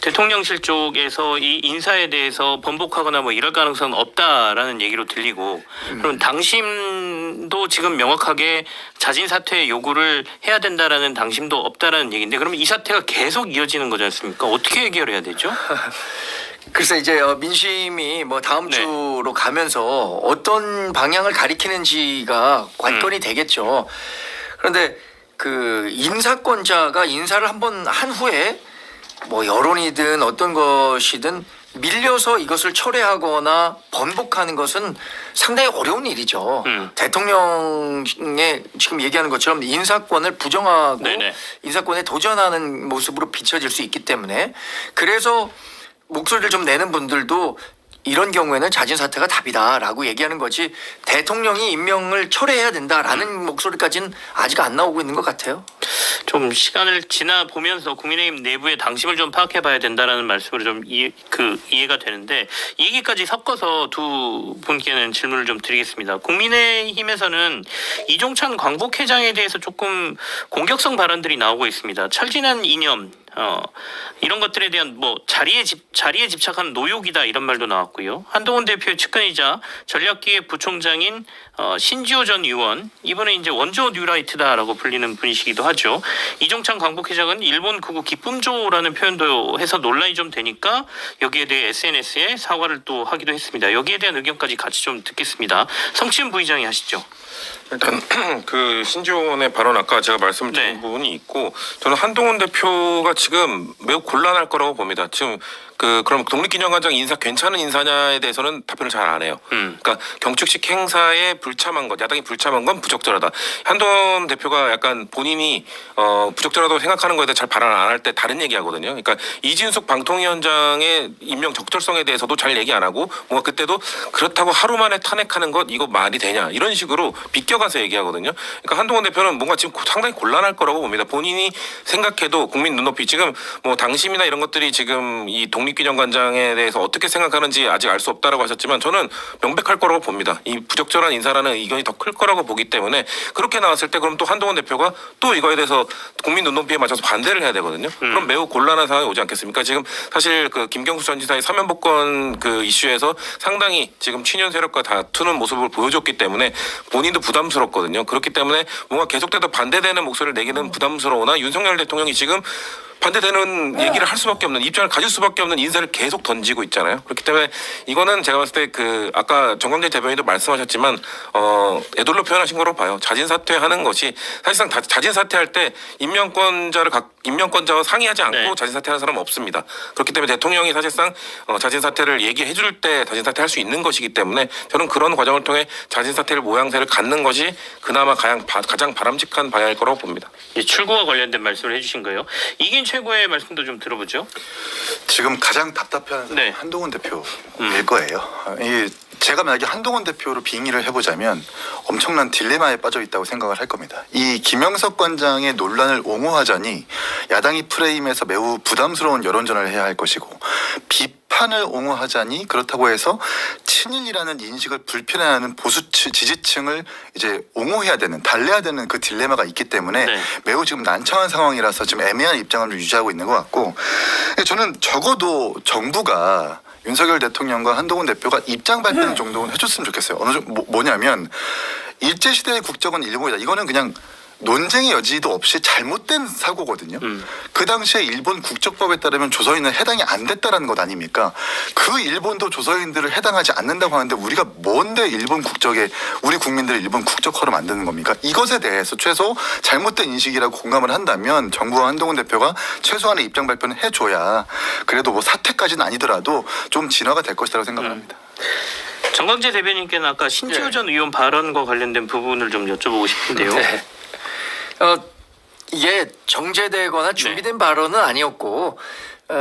대통령실 쪽에서 이 인사에 대해서 번복하거나 뭐 이럴 가능성은 없다라는 얘기로 들리고 그럼 당심도 지금 명확하게 자진 사퇴 요구를 해야 된다라는 당심도 없다라는 얘기인데 그러면 이 사태가 계속 이어지는 거지 않습니까? 어떻게 해결해야 되죠? 글쎄 이제 민심이 뭐 다음 네. 주로 가면서 어떤 방향을 가리키는지가 관건이 되겠죠. 그런데 그 인사권자가 인사를 한번 한 후에 뭐 여론이든 어떤 것이든 밀려서 이것을 철회하거나 번복하는 것은 상당히 어려운 일이죠. 대통령의 지금 얘기하는 것처럼 인사권을 부정하고 네네. 인사권에 도전하는 모습으로 비춰질 수 있기 때문에 그래서 목소리를 좀 내는 분들도 이런 경우에는 자진 사퇴가 답이다라고 얘기하는 거지 대통령이 임명을 철회해야 된다라는 목소리까지는 아직 안 나오고 있는 것 같아요. 좀 시간을 지나 보면서 국민의힘 내부의 당심을 좀 파악해봐야 된다라는 말씀으로 좀 이해가 되는데 이 얘기까지 섞어서 두 분께는 질문을 좀 드리겠습니다. 국민의힘에서는 이종찬 광복회장에 대해서 조금 공격성 발언들이 나오고 있습니다. 철진한 이념 이런 것들에 대한 뭐 자리에 집착한 노욕이다 이런 말도 나왔고요. 한동훈 대표의 측근이자 전략기획 부총장인 신지호 전 의원 이번에 이제 원조 뉴라이트다라고 불리는 분이시기도 하죠. 이종찬 광복회장은 일본 극우 기쁨조라는 표현도 해서 논란이 좀 되니까 여기에 대해 SNS에 사과를 또 하기도 했습니다. 여기에 대한 의견까지 같이 좀 듣겠습니다. 성치훈 부의장이 하시죠. 일단 그 신지원의 발언 아까 제가 말씀드린 부분이 있고 저는 한동훈 대표가 지금 매우 곤란할 거라고 봅니다. 지금 그럼 독립기념관장 인사 괜찮은 인사냐에 대해서는 답변을 잘 안 해요. 그러니까 경축식 행사에 불참한 것, 야당이 불참한 건 부적절하다. 한동훈 대표가 약간 본인이 부적절하다고 생각하는 거에 대해 잘 발언 안 할 때 다른 얘기하거든요. 그러니까 이진숙 방통위원장의 임명 적절성에 대해서도 잘 얘기 안 하고 뭔가 그때도 그렇다고 하루 만에 탄핵하는 것 이거 말이 되냐 이런 식으로 비껴가서 얘기하거든요. 그러니까 한동훈 대표는 뭔가 지금 상당히 곤란할 거라고 봅니다. 본인이 생각해도 국민 눈높이 지금 뭐 당심이나 이런 것들이 지금 이 독립기념관장에 대해서 어떻게 생각하는지 아직 알 수 없다라고 하셨지만 저는 명백할 거라고 봅니다. 이 부적절한 인사라는 의견이 더 클 거라고 보기 때문에 그렇게 나왔을 때 그럼 또 한동훈 대표가 또 이거에 대해서 국민 눈높이에 맞춰서 반대를 해야 되거든요. 그럼 매우 곤란한 상황이 오지 않겠습니까? 지금 사실 그 김경수 전 지사의 사면복권 그 이슈에서 상당히 지금 친윤 세력과 다투는 모습을 보여줬기 때문에 본인도 부담스럽거든요. 그렇기 때문에 뭔가 계속돼서 반대되는 목소리를 내기는 부담스러우나 윤석열 대통령이 지금 반대되는 얘기를 할 수밖에 없는 입장을 가질 수밖에 없는 인사를 계속 던지고 있잖아요. 그렇기 때문에 이거는 제가 봤을 때 그 아까 정광재 대변인도 말씀하셨지만 애돌로 표현하신 거로 봐요. 자진 사퇴하는 것이 사실상 자진 사퇴할 때 임명권자와 상의하지 않고 자진 사퇴하는 사람은 없습니다. 그렇기 때문에 대통령이 사실상 자진 사퇴를 얘기해 줄 때 자진 사퇴할 수 있는 것이기 때문에 저는 그런 과정을 통해 자진 사퇴를 모양새를 갖는 것이 그나마 가장 바람직한 방향일 거라고 봅니다. 출구와 관련된 말씀을 해주신 거예요. 이긴 최고의 말씀도 좀 들어보죠. 지금 가장 답답해하는 사람은 한동훈 대표일 거예요. 제가 만약에 한동훈 대표로 빙의를 해보자면 엄청난 딜레마에 빠져 있다고 생각을 할 겁니다. 이 김영석 관장의 논란을 옹호하자니 야당이 프레임에서 매우 부담스러운 여론전을 해야 할 것이고 비판을 옹호하자니 그렇다고 해서 친일이라는 인식을 불편해하는 보수 지지층을 이제 옹호해야 되는 달래야 되는 그 딜레마가 있기 때문에 매우 지금 난처한 상황이라서 지금 애매한 입장을 유지하고 있는 것 같고 저는 적어도 정부가 윤석열 대통령과 한동훈 대표가 입장 발표 정도는 해줬으면 좋겠어요. 뭐냐면 일제시대의 국적은 일본이다. 이거는 그냥 논쟁의 여지도 없이 잘못된 사고거든요. 그 당시에 일본 국적법에 따르면 조선인은 해당이 안 됐다라는 것 아닙니까? 그 일본도 조선인들을 해당하지 않는다고 하는데 우리가 뭔데 일본 국적에 우리 국민들을 일본 국적화로 만드는 겁니까? 이것에 대해서 최소 잘못된 인식이라고 공감을 한다면 정부와 한동훈 대표가 최소한의 입장 발표는 해줘야 그래도 뭐 사퇴까지는 아니더라도 좀 진화가 될 것이라고 생각을 합니다. 정광재 대변인께는 아까 신지호 전 의원 발언과 관련된 부분을 좀 여쭤보고 싶은데요. 이게 정제되거나 준비된 발언은 아니었고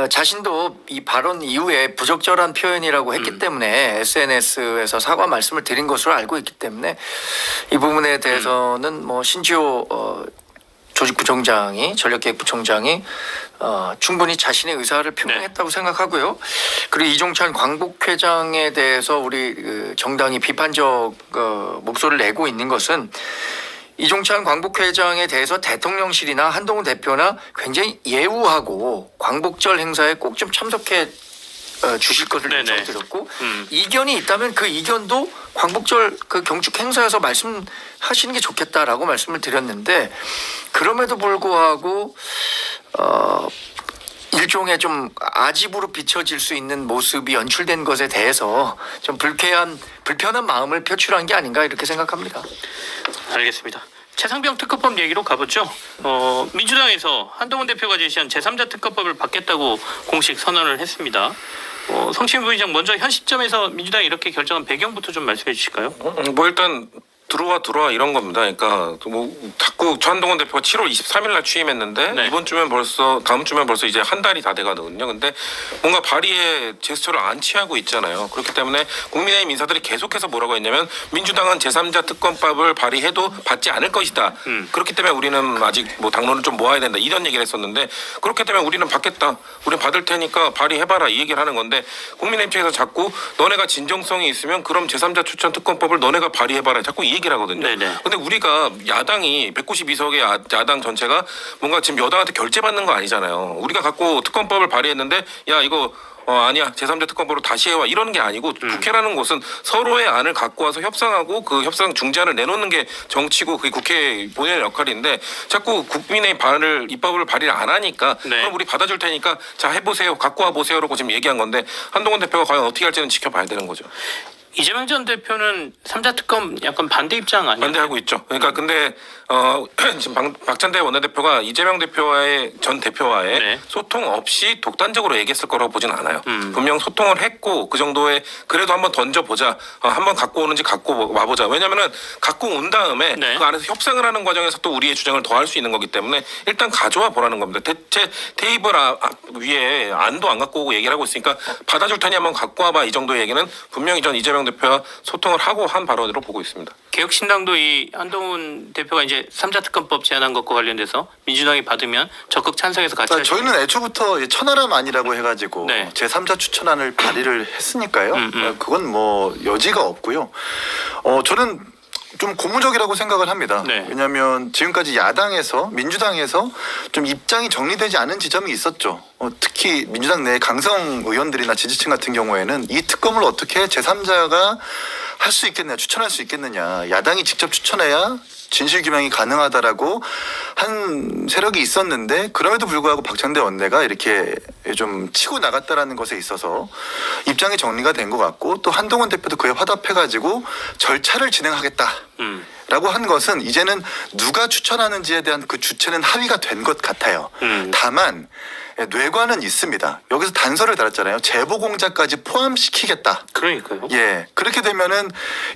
자신도 이 발언 이후에 부적절한 표현이라고 했기 때문에 SNS에서 사과 말씀을 드린 것으로 알고 있기 때문에 이 부분에 대해서는 뭐 신지호 조직부총장이 전략기획부총장이 충분히 자신의 의사를 표명했다고 생각하고요. 그리고 이종찬 광복회장에 대해서 우리 정당이 비판적 목소리를 내고 있는 것은 이종찬 광복회장에 대해서 대통령실이나 한동훈 대표나 굉장히 예우하고 광복절 행사에 꼭 좀 참석해 주실 것을 요청드렸고 이견이 있다면 그 이견도 광복절 그 경축 행사에서 말씀하시는 게 좋겠다라고 말씀을 드렸는데 그럼에도 불구하고 일종의 좀 아집으로 비춰질 수 있는 모습이 연출된 것에 대해서 좀 불편한 마음을 표출한 게 아닌가 이렇게 생각합니다. 알겠습니다. 최상병 특허법 얘기로 가보죠. 민주당에서 한동훈 대표가 제시한 제3자 특허법을 받겠다고 공식 선언을 했습니다. 성치훈 부의장 먼저 현 시점에서 민주당이 이렇게 결정한 배경부터 좀 말씀해 주실까요? 뭐 일단 들어와 이런 겁니다. 그러니까 뭐 자꾸 한동훈 대표가 7월 23일 날 취임했는데 네. 다음 주면 벌써 이제 한 달이 다 돼가거든요. 근데 뭔가 발의의 제스처를 안 취하고 있잖아요. 그렇기 때문에 국민의힘 인사들이 계속해서 뭐라고 했냐면 민주당은 제3자 특검법을 발의해도 받지 않을 것이다. 그렇기 때문에 우리는 아직 뭐 당론을 좀 모아야 된다. 이런 얘기를 했었는데 그렇기 때문에 우리는 받겠다. 우리는 받을 테니까 발의해봐라 이 얘기를 하는 건데 국민의힘 측에서 자꾸 너네가 진정성이 있으면 그럼 제3자 추천 특검법을 너네가 발의해봐라. 자꾸 이 얘기를 하거든요. 네네. 근데 우리가 야당이 192석의 야당 전체가 뭔가 지금 여당한테 결제받는 거 아니잖아요. 우리가 갖고 특검법을 발의했는데 야 이거 아니야 제3자 특검법으로 다시 해와 이러는 게 아니고 국회라는 곳은 서로의 안을 갖고 와서 협상하고 그 협상 중재안을 내놓는 게 정치고 그게 국회 본연의 역할인데 자꾸 국민의 입법을 발의를 안 하니까 네. 그럼 우리 받아줄 테니까 자 해보세요 갖고 와보세요라고 지금 얘기한 건데 한동훈 대표가 과연 어떻게 할지는 지켜봐야 되는 거죠. 이재명 전 대표는 3자 특검 약간 반대 입장 아니에요? 반대하고 있죠. 그러니까 근데 지금 박찬대 원내대표가 이재명 전 대표와의 네. 소통 없이 독단적으로 얘기했을 거라고 보진 않아요. 분명 소통을 했고 그 정도의 그래도 한번 던져보자. 한번 갖고 오는지 갖고 와보자. 왜냐면은 갖고 온 다음에 네. 그 안에서 협상을 하는 과정에서 또 우리의 주장을 더할 수 있는 거기 때문에 일단 가져와 보라는 겁니다. 대체 테이블 위에 안도 안 갖고 오고 얘기를 하고 있으니까 받아줄 테니 한번 갖고 와봐. 이 정도의 얘기는 분명히 전 이재명 대표와 소통을 하고 한 발언으로 보고 있습니다. 개혁신당도 이 한동훈 대표가 이제 3자 특검법 제안한 것과 관련돼서 민주당이 받으면 적극 찬성해서 같이 하시죠. 저희는 애초부터 이 천하람 아니라고 해가지고 네. 제3자 추천안을 발의를 했으니까요. 그건 뭐 여지가 없고요. 저는 좀 고무적이라고 생각을 합니다. 네. 왜냐하면 지금까지 야당에서 민주당에서 좀 입장이 정리되지 않은 지점이 있었죠. 특히 민주당 내 강성 의원들이나 지지층 같은 경우에는 이 특검을 어떻게 제3자가 할 수 있겠느냐, 추천할 수 있겠느냐, 야당이 직접 추천해야 진실규명이 가능하다라고 한 세력이 있었는데 그럼에도 불구하고 박찬대 원내가 이렇게 좀 치고 나갔다라는 것에 있어서 입장이 정리가 된 것 같고 또 한동훈 대표도 그에 화답해가지고 절차를 진행하겠다. 라고 한 것은 이제는 누가 추천하는지에 대한 그 주체는 합의가 된 것 같아요. 다만 뇌관은 있습니다. 여기서 단서를 달았잖아요. 제보 공작까지 포함시키겠다. 그러니까요. 예, 그렇게 되면은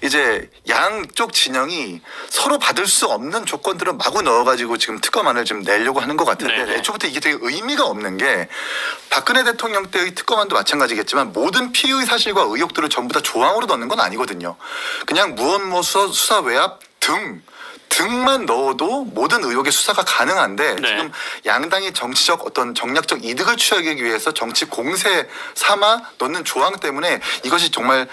이제 양쪽 진영이 서로 받을 수 없는 조건들을 마구 넣어가지고 지금 특검안을 좀 내려고 하는 것 같은데 네네. 애초부터 이게 되게 의미가 없는 게 박근혜 대통령 때의 특검안도 마찬가지겠지만 모든 피의 사실과 의혹들을 전부 다 조항으로 넣는 건 아니거든요. 그냥 무엇 수사 외압 등만 넣어도 모든 의혹의 수사가 가능한데 네. 지금 양당이 정치적 어떤 정략적 이득을 취하기 위해서 정치 공세 삼아 넣는 조항 때문에 이것이 정말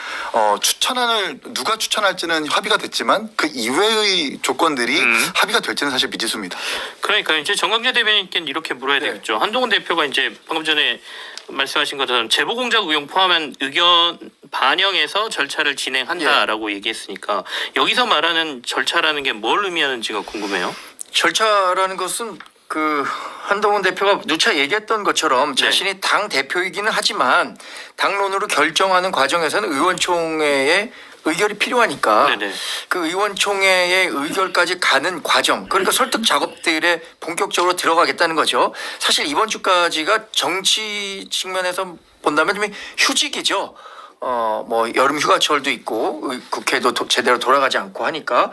추천안을 누가 추천할지는 합의가 됐지만 그 이외의 조건들이 합의가 될지는 사실 미지수입니다. 그러니까 이제 정강재 대변인께는 이렇게 물어야 네. 되겠죠. 한동훈 대표가 이제 방금 전에 말씀하신 것처럼 제보 공작 의혹 포함한 의견 반영해서 절차를 진행한다라고 얘기했으니까 여기서 말하는 절차라는 게 뭘 의미하는지가 궁금해요. 절차라는 것은 그 한동훈 대표가 누차 얘기했던 것처럼 자신이 당 대표이기는 하지만 당론으로 결정하는 과정에서는 의원총회의 의결이 필요하니까 네네. 그 의원총회의 의결까지 가는 과정 그러니까 설득 작업들에 본격적으로 들어가겠다는 거죠. 사실 이번 주까지가 정치 측면에서 본다면 좀 휴직이죠. 뭐 여름 휴가철도 있고 국회도 제대로 돌아가지 않고 하니까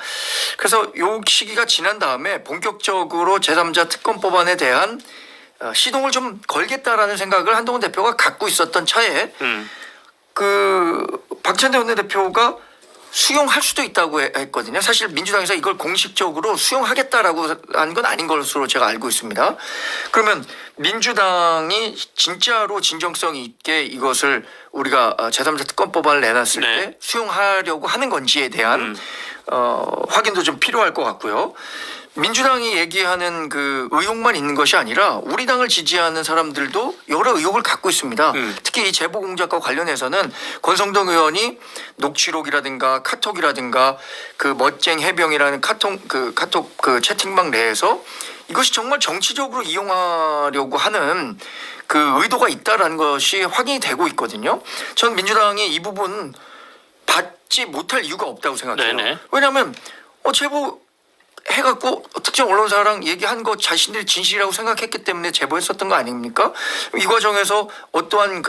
그래서 요 시기가 지난 다음에 본격적으로 제3자 특검법안에 대한 시동을 좀 걸겠다라는 생각을 한동훈 대표가 갖고 있었던 차에 그 박찬대 원내대표가 수용할 수도 있다고 했거든요. 사실 민주당에서 이걸 공식적으로 수용하겠다라고 한 건 아닌 것으로 제가 알고 있습니다. 그러면 민주당이 진짜로 진정성 있게 이것을 우리가 제3자 특검법안을 내놨을 네. 때 수용하려고 하는 건지에 대한 확인도 좀 필요할 것 같고요. 민주당이 얘기하는 그 의혹만 있는 것이 아니라 우리 당을 지지하는 사람들도 여러 의혹을 갖고 있습니다. 특히 이 제보 공작과 관련해서는 권성동 의원이 녹취록이라든가 카톡이라든가 그 멋쟁 해병이라는 카톡 그 채팅방 내에서 이것이 정말 정치적으로 이용하려고 하는 그 의도가 있다라는 것이 확인이 되고 있거든요. 전 민주당이 이 부분 받지 못할 이유가 없다고 생각해요. 네네. 왜냐하면 제보 해갖고 특정 언론사랑 얘기한 거 자신들이 진실이라고 생각했기 때문에 제보했었던 거 아닙니까? 이 과정에서 어떠한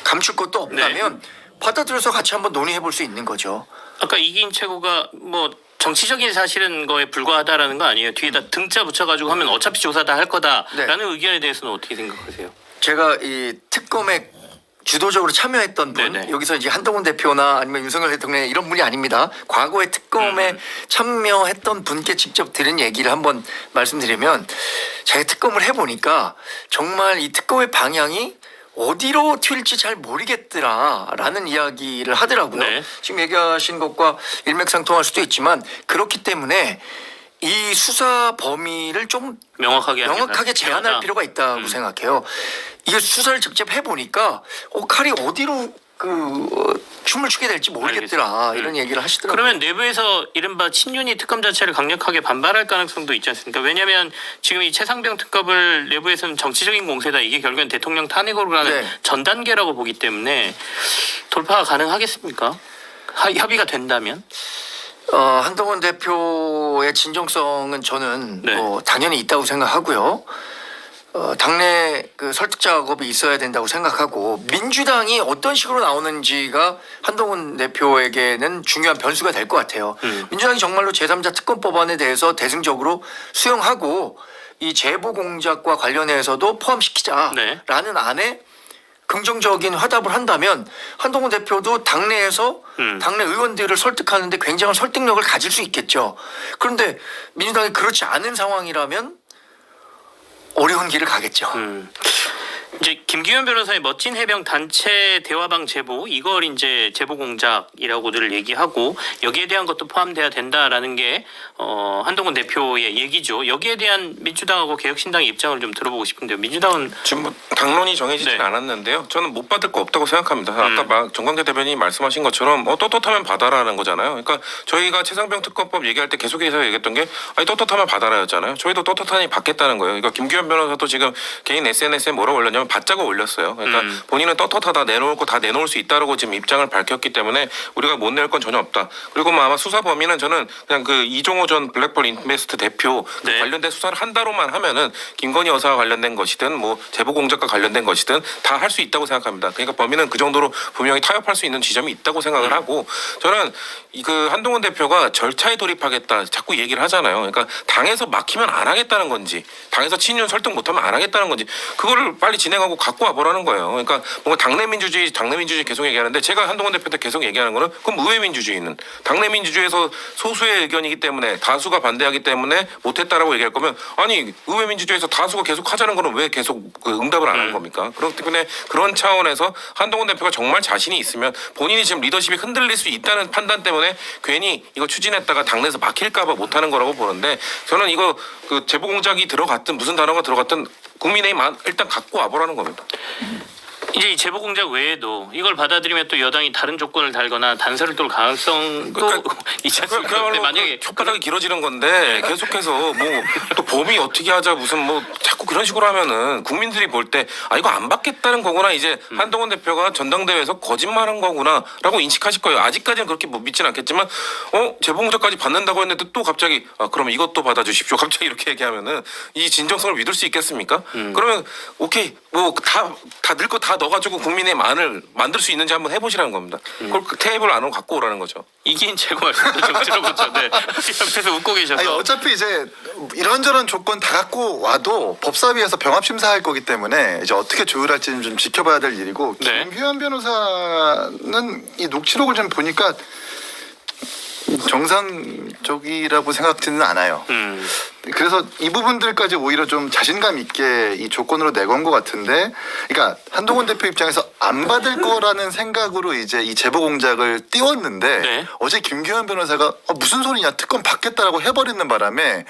감출 것도 없다면 받아들여서 같이 한번 논의해 볼 수 있는 거죠. 아까 이기인 최고가 뭐 정치적인 사실은 거에 불과하다라는 거 아니에요? 뒤에다 등자 붙여가지고 하면 어차피 조사 다 할 거다라는 의견에 대해서는 어떻게 생각하세요? 제가 이 특검에 주도적으로 참여했던 분, 네네. 여기서 이제 한동훈 대표나 아니면 윤석열 대통령 이런 분이 아닙니다. 과거에 특검에 참여했던 분께 직접 들은 얘기를 한번 말씀드리면, 제가 특검을 해보니까 정말 이 특검의 방향이 어디로 튈지 잘 모르겠더라라는 이야기를 하더라고요. 네. 지금 얘기하신 것과 일맥상통할 수도 있지만, 그렇기 때문에 이 수사 범위를 좀 명확하게 제한할 필요가 있다고 생각해요. 이게 수사를 직접 해보니까 칼이 어디로 춤을 추게 될지 모르겠더라 알겠습니다. 이런 얘기를 하시더라고요. 그러면 내부에서 이른바 친윤이 특검 자체를 강력하게 반발할 가능성도 있지 않습니까? 왜냐하면 지금 이 최상병 특검을 내부에서는 정치적인 공세다, 이게 결국엔 대통령 탄핵으로 가는 네. 전 단계라고 보기 때문에 돌파가 가능하겠습니까? 협의가 된다면? 한동훈 대표의 진정성은 저는 네. 당연히 있다고 생각하고요. 당내 설득 작업이 있어야 된다고 생각하고, 민주당이 어떤 식으로 나오는지가 한동훈 대표에게는 중요한 변수가 될 것 같아요. 민주당이 정말로 제3자 특검 법안에 대해서 대승적으로 수용하고 이 제보 공작과 관련해서도 포함시키자라는 안에 긍정적인 화답을 한다면, 한동훈 대표도 당내에서 당내 의원들을 설득하는데 굉장한 설득력을 가질 수 있겠죠. 그런데 민주당이 그렇지 않은 상황이라면 어려운 길을 가겠죠. 이제 김기현 변호사의 멋진 해병 단체 대화방 제보, 이걸 이제 제보 공작이라고들 얘기하고 여기에 대한 것도 포함돼야 된다라는 게 한동훈 대표의 얘기죠. 여기에 대한 민주당하고 개혁신당의 입장을 좀 들어보고 싶은데요. 민주당은 지금 뭐 당론이 정해지진 네. 않았는데요. 저는 못 받을 거 없다고 생각합니다. 아까 정광재 대변인이 말씀하신 것처럼 떳떳하면 받아라는 거잖아요. 그러니까 저희가 최상병 특검법 얘기할 때 계속해서 얘기했던 게 떳떳하면 받아라였잖아요. 저희도 떳떳하니 받겠다는 거예요. 그러니까 김기현 변호사도 지금 개인 SNS에 뭐라고 올렸냐면 받자고 올렸어요. 그러니까 본인은 떳떳하다, 내놓을 거 다 내놓을 수 있다라고 지금 입장을 밝혔기 때문에 우리가 못 낼 건 전혀 없다. 그리고 뭐 아마 수사 범위는 저는 그냥 이종호 전 블랙펄 인베스트 대표 네. 관련된 수사를 한다로만 하면은 김건희 여사와 관련된 것이든 뭐 제보 공작과 관련된 것이든 다 할 수 있다고 생각합니다. 그러니까 범위는 그 정도로 분명히 타협할 수 있는 지점이 있다고 생각을 하고, 저는 한동훈 대표가 절차에 돌입하겠다 자꾸 얘기를 하잖아요. 그러니까 당에서 막히면 안 하겠다는 건지, 당에서 친윤 설득 못하면 안 하겠다는 건지, 그거를 빨리 진행하고 갖고 와보라는 거예요. 그러니까 뭔가 당내 민주주의 계속 얘기하는데, 제가 한동훈 대표한테 계속 얘기하는 거는, 그럼 의회 민주주의는 당내 민주주의에서 소수의 의견이기 때문에 다수가 반대하기 때문에 못했다라고 얘기할 거면, 아니 의회 민주주의에서 다수가 계속 하자는 거는 왜 계속 응답을 안 하는 겁니까? 그렇기 때문에 그런 차원에서 한동훈 대표가 정말 자신이 있으면, 본인이 지금 리더십이 흔들릴 수 있다는 판단 때문에 괜히 이거 추진했다가 당내에서 막힐까봐 못하는 거라고 보는데, 저는 이거 제보 공작이 들어갔든 무슨 단어가 들어갔든 국민의힘 일단 갖고 와보라는 겁니다. 이제 이 제보 공작 외에도 이걸 받아들이면 또 여당이 다른 조건을 달거나 단서를 뚫을 가능성도 있지 않습니까? 근데 그야말로 만약에 혓바닥이 길어지는 건데 계속해서 뭐 또 범위 어떻게 하자 무슨 뭐 자꾸 그런 식으로 하면은 국민들이 볼 때 이거 안 받겠다는 거구나, 이제 한동훈 대표가 전당대회에서 거짓말한 거구나라고 인식하실 거예요. 아직까지는 그렇게 뭐 믿지는 않겠지만 제보 공작까지 받는다고 했는데 또 갑자기 그럼 이것도 받아주십시오, 갑자기 이렇게 얘기하면은 이 진정성을 믿을 수 있겠습니까? 그러면 오케이, 뭐 다 늘 거 다 넣어가지고 국민의 만을 만들 수 있는지 한번 해보시라는 겁니다. 그걸 테이블 안으로 갖고 오라는 거죠. 이기인 최고 말씀도 좀 들어보죠. 네. 옆에서 웃고 계셔서. 아니, 어차피 이제 이런저런 조건 다 갖고 와도 법사위에서 병합 심사할 거기 때문에 이제 어떻게 조율할지는 좀 지켜봐야 될 일이고, 네. 김규현 변호사는 이 녹취록을 좀 보니까 정상적이라고 생각지는 않아요. 그래서 이 부분들까지 오히려 좀 자신감 있게 이 조건으로 내건 것 같은데, 그러니까 한동훈 대표 입장에서 안 받을 거라는 생각으로 이제 이 제보 공작을 띄웠는데, 네. 어제 김규현 변호사가 무슨 소리냐, 특검 받겠다라고 해버리는 바람에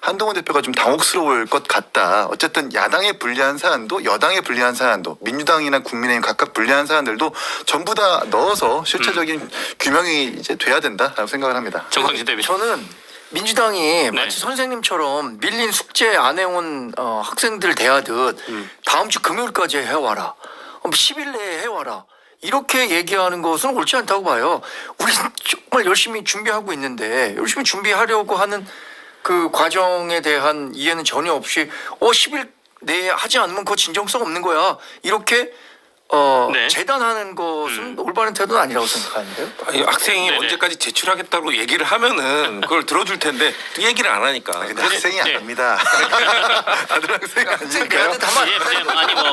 한동훈 대표가 좀 당혹스러울 것 같다. 어쨌든 야당에 불리한 사안도 여당에 불리한 사안도 민주당이나 국민의힘 각각 불리한 사안들도 전부 다 넣어서 실체적인 규명이 이제 돼야 된다라고 생각을 합니다. 정광진 대변인. 저는 민주당이 마치 선생님처럼 밀린 숙제 안 해온 학생들 대하듯 다음 주 금요일까지 해와라, 10일 내에 해와라, 이렇게 얘기하는 것은 옳지 않다고 봐요. 우리 정말 열심히 준비하고 있는데, 열심히 준비하려고 하는 그 과정에 대한 이해는 전혀 없이 10일 내에 하지 않으면 그거 진정성 없는 거야, 이렇게 네. 재단하는 것은 올바른 태도는 아니라고 생각하는데요. 아니, 학생이 네네. 언제까지 제출하겠다고 얘기를 하면은 그걸 들어줄 텐데 얘기를 안 하니까. 근데 학생이 안 네. 합니다. 다들 학생이 아니니까요. 그래도 다만 예, 아니 뭐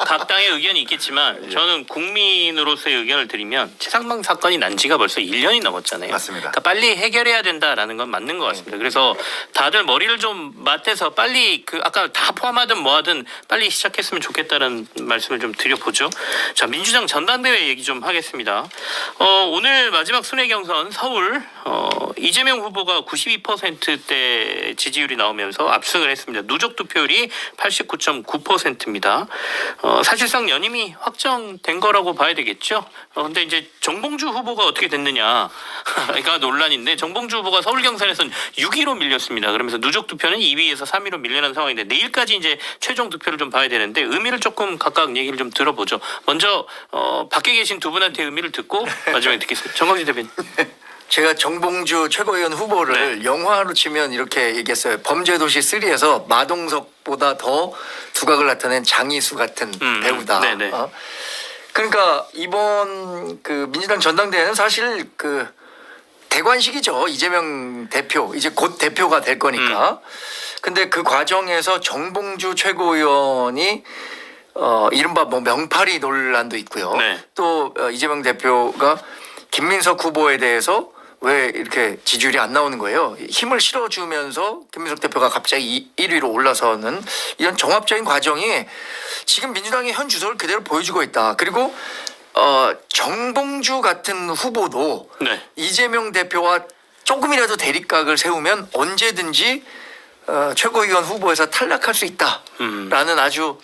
각 당의 의견이 있겠지만 저는 국민으로서의 의견을 드리면 최상방 사건이 난 지가 벌써 1년이 넘었잖아요. 맞습니다. 그러니까 빨리 해결해야 된다라는 건 맞는 것 같습니다. 그래서 다들 머리를 좀 맞대서 빨리 그 아까 다 포함하든 뭐하든 빨리 시작했으면 좋겠다는 말씀을 좀 드려보죠. 자, 민주당 전당대회 얘기 좀 하겠습니다. 오늘 마지막 순회 경선 서울 이재명 후보가 92%대 지지율이 나오면서 압승을 했습니다. 누적 투표율이 89.9%입니다. 사실상 연임이 확정된 거라고 봐야 되겠죠. 근데 이제 정봉주 후보가 어떻게 됐느냐, 그러니까 논란인데 정봉주 후보가 서울 경선에서는 6위로 밀렸습니다. 그러면서 누적 투표는 2위에서 3위로 밀려난 상황인데 내일까지 이제 최종 투표를 좀 봐야 되는데 의미를 조금 각각 얘기를 좀 들어보죠. 먼저 밖에 계신 두 분한테 의미를 듣고 마지막에 듣겠습니다. 정광진 대표님. 제가 정봉주 최고위원 후보를 영화로 치면 이렇게 얘기했어요. 범죄도시 3에서 마동석보다 더 두각을 나타낸 장이수 같은 배우다. 네네. 그러니까 이번 그 민주당 전당대회는 사실 그 대관식이죠. 이재명 대표 이제 곧 대표가 될 거니까. 근데 그 과정에서 정봉주 최고위원이 이른바 뭐 명파리 논란도 있고요. 네. 또 이재명 대표가 김민석 후보에 대해서 왜 이렇게 지지율이 안 나오는 거예요. 힘을 실어주면서 김민석 대표가 갑자기 1위로 올라서는 이런 종합적인 과정이 지금 민주당의 현 주소를 그대로 보여주고 있다. 그리고 정봉주 같은 후보도 네. 이재명 대표와 조금이라도 대립각을 세우면 언제든지 최고위원 후보에서 탈락할 수 있다라는 아주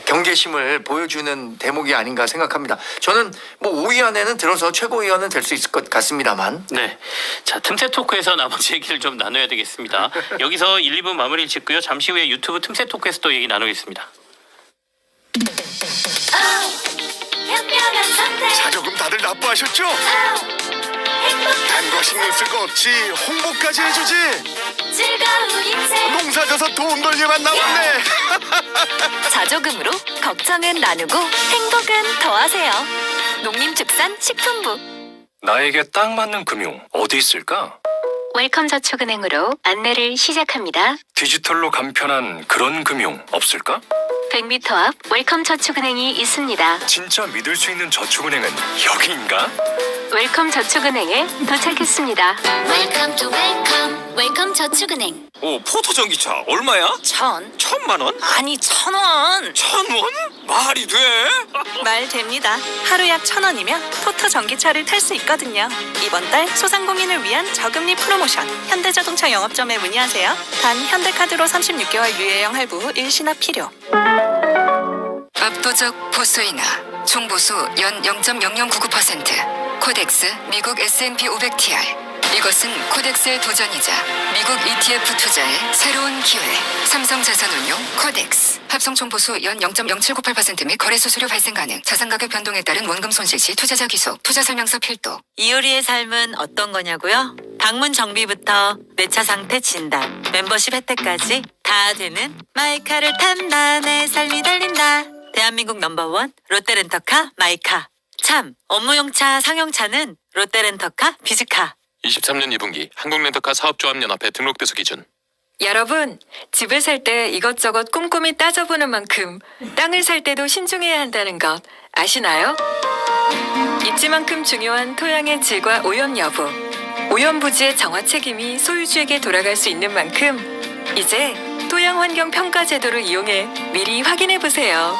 경계심을 보여주는 대목이 아닌가 생각합니다. 저는 뭐 5위 안에는 들어서 최고위원은 될 수 있을 것 같습니다만. 네. 자, 틈새 토크에서 나머지 얘기를 좀 나눠야 되겠습니다. 여기서 1, 2분 마무리를 짓고요. 잠시 후에 유튜브 틈새 토크에서 또 얘기 나누겠습니다. 현명한 선택. 자조금 다들 납부하셨죠? 단 거 신경 쓸 거 없지 홍보까지 해주지. 즐거운 인생. 농사져서 돈 벌려만 남았네. 자조금으로 걱정은 나누고 행복은 더하세요. 농림축산식품부. 나에게 딱 맞는 금융 어디 있을까? 웰컴 저축은행으로 안내를 시작합니다. 디지털로 간편한 그런 금융 없을까? 100m 앞 웰컴 저축은행이 있습니다. 진짜 믿을 수 있는 저축은행은 여기인가? 웰컴 저축은행에 도착했습니다. Welcome to welcome. 웰컴 저축은행. 오 포토 전기차 얼마야? 1,000만 원? 아니 1,000원. 1,000원? 말이 돼? 말 됩니다. 하루 약 1,000원이면 포터 전기차를 탈 수 있거든요. 이번 달 소상공인을 위한 저금리 프로모션 현대자동차 영업점에 문의하세요. 단 현대카드로 36개월 유예형 할부 후 일시납 필요. 압도적 보수인하 총보수 연 0.0099%. 코덱스 미국 S&P 500TR. 이것은 코덱스의 도전이자 미국 ETF 투자의 새로운 기회. 삼성자산운용 코덱스. 합성 총보수 연 0.0798% 및 거래 수수료 발생 가능. 자산 가격 변동에 따른 원금 손실 시 투자자 귀속. 투자 설명서 필독. 이효리의 삶은 어떤 거냐고요? 방문 정비부터 내차 상태 진단, 멤버십 혜택까지 다 되는 마이카를 탄다. 내 삶이 달린다. 대한민국 넘버원 롯데렌터카 마이카. 참, 업무용차 상용차는 롯데렌터카 비즈카. 23년 2분기 한국렌터카 사업조합연합회 등록대수 기준. 여러분, 집을 살 때 이것저것 꼼꼼히 따져보는 만큼 땅을 살 때도 신중해야 한다는 것 아시나요? 입지만큼 중요한 토양의 질과 오염 여부, 오염 부지의 정화 책임이 소유주에게 돌아갈 수 있는 만큼 이제 토양 환경 평가 제도를 이용해 미리 확인해 보세요.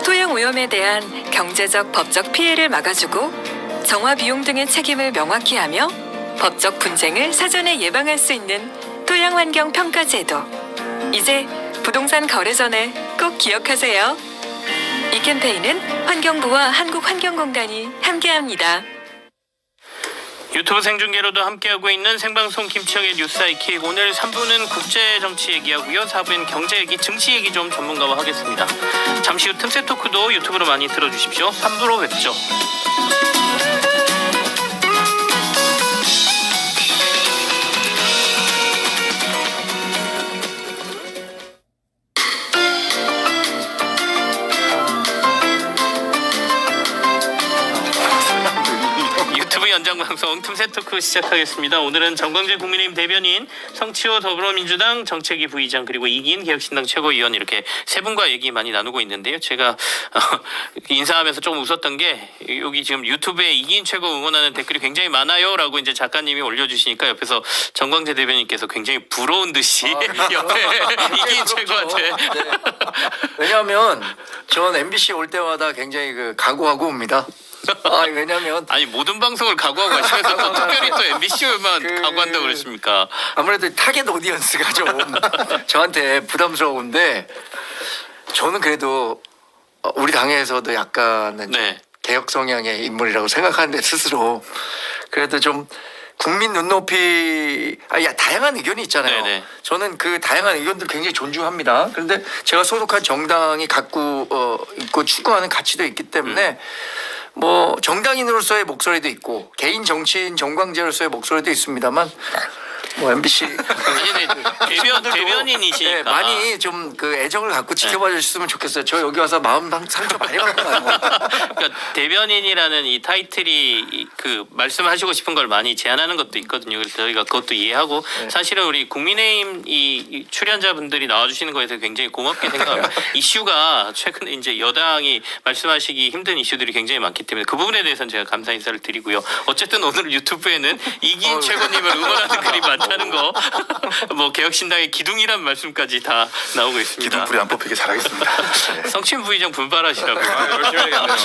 토양 오염에 대한 경제적, 법적 피해를 막아주고 정화 비용 등의 책임을 명확히 하며 법적 분쟁을 사전에 예방할 수 있는 토양 환경 평가 제도. 이제 부동산 거래 전에 꼭 기억하세요. 이 캠페인은 환경부와 한국환경공단이 함께합니다. 유튜브 생중계로도 함께하고 있는 생방송 김치영의 뉴스아이킥. 오늘 3부는 국제정치 얘기하고요. 4부는 경제 얘기, 증시 얘기 좀 전문가와 하겠습니다. 잠시 후 틈새 토크도 유튜브로 많이 들어주십시오. 3부로 뵙죠. 토크 시작하겠습니다. 오늘은 정광재 국민의힘 대변인, 성치호 더불어민주당 정책위 부의장, 그리고 이기인 개혁신당 최고위원 이렇게 세 분과 얘기 많이 나누고 있는데요. 제가 인사하면서 조금 웃었던 게 여기 지금 유튜브에 이기인 최고 응원하는 댓글이 굉장히 많아요라고 이제 작가님이 올려주시니까 옆에서 정광재 대변인께서 굉장히 부러운 듯이 옆에 이기인 최고한테 네. 왜냐하면 전 MBC 올 때마다 굉장히 각오하고 옵니다. 왜냐면 아니 모든 방송을 각오하고 하시면서 또 특별히 또 MBC만 각오한다고 그랬습니까? 아무래도 타겟 오디언스가 좀 저한테 부담스러운데 저는 그래도 우리 당에서도 약간은 좀 개혁 성향의 인물이라고 생각하는데 스스로 그래도 좀 국민 눈높이 다양한 의견이 있잖아요. 네네. 저는 그 다양한 의견들 굉장히 존중합니다. 그런데 제가 소속한 정당이 갖고 있고 추구하는 가치도 있기 때문에 뭐 정당인으로서의 목소리도 있고 개인 정치인 정광재로서의 목소리도 있습니다만 뭐 MBC 대변인이시니까 많이 좀 그 애정을 갖고 지켜봐 주셨으면 좋겠어요. 저 여기 와서 마음 상처 많이 받았거든요. 그러니까 대변인이라는 이 타이틀이 그 말씀하시고 싶은 걸 많이 제안하는 것도 있거든요. 그래서 저희가 그것도 이해하고 사실은 우리 국민의힘 이 출연자분들이 나와주시는 거에 대해서 굉장히 고맙게 생각합니다. 이슈가 최근에 이제 여당이 말씀하시기 힘든 이슈들이 굉장히 많기 때문에 그 부분에 대해서는 제가 감사 인사를 드리고요. 어쨌든 오늘 유튜브에는 이기인 최고님을 응원하는 글이 많다는 거, 뭐 개혁신당의 기둥이란 말씀까지 다 나오고 있습니다. 기둥풀이 안 뽑히게 잘하겠습니다. 네. 성친 부의장 분발하시라고. 열심히 해야겠네요.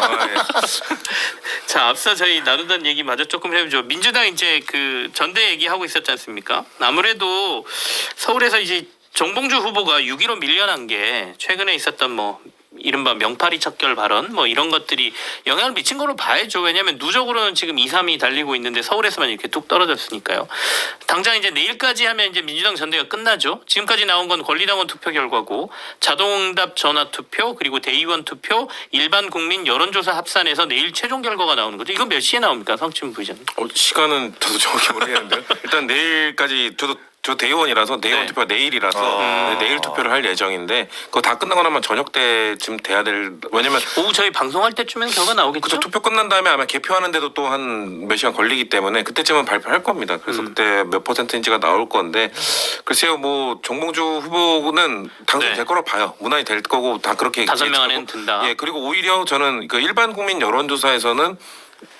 자, 앞서 저희 나누던 얘기 마저 조금 해보죠. 민주당 이제 그 전대 얘기하고 있었지 않습니까? 아무래도 서울에서 이제 정봉주 후보가 6.15 밀려난 게 최근에 있었던 뭐 이른바 명파리 척결 발언 뭐 이런 것들이 영향을 미친 걸로 봐야죠. 왜냐하면 누적으로는 지금 2, 3위 달리고 있는데 서울에서만 이렇게 뚝 떨어졌으니까요. 당장 이제 내일까지 하면 이제 민주당 전대가 끝나죠. 지금까지 나온 건 권리당원 투표 결과고 자동응답 전화 투표 그리고 대의원 투표 일반 국민 여론조사 합산해서 내일 최종 결과가 나오는 거죠. 이건 몇 시에 나옵니까, 성침 부의장? 시간은 저도 정확히 모르겠는데요. 일단 내일까지 저 대의원이라서 대의원 투표가 내일이라서 내일 투표를 할 예정인데 그거 다 끝나고 나면 저녁 때쯤 돼야 될 왜냐면 오후 저희 방송할 때쯤엔 결과 나오겠죠? 그쵸, 투표 끝난 다음에 아마 개표하는데도 또 한 몇 시간 걸리기 때문에 그때쯤은 발표할 겁니다. 그래서 그때 몇 %인지가 나올 건데 글쎄요 뭐 정봉주 후보는 당선될 거로 봐요. 무난히 될 거고 다 그렇게 5명 안에는 든다. 예 그리고 오히려 저는 그 일반 국민 여론조사에서는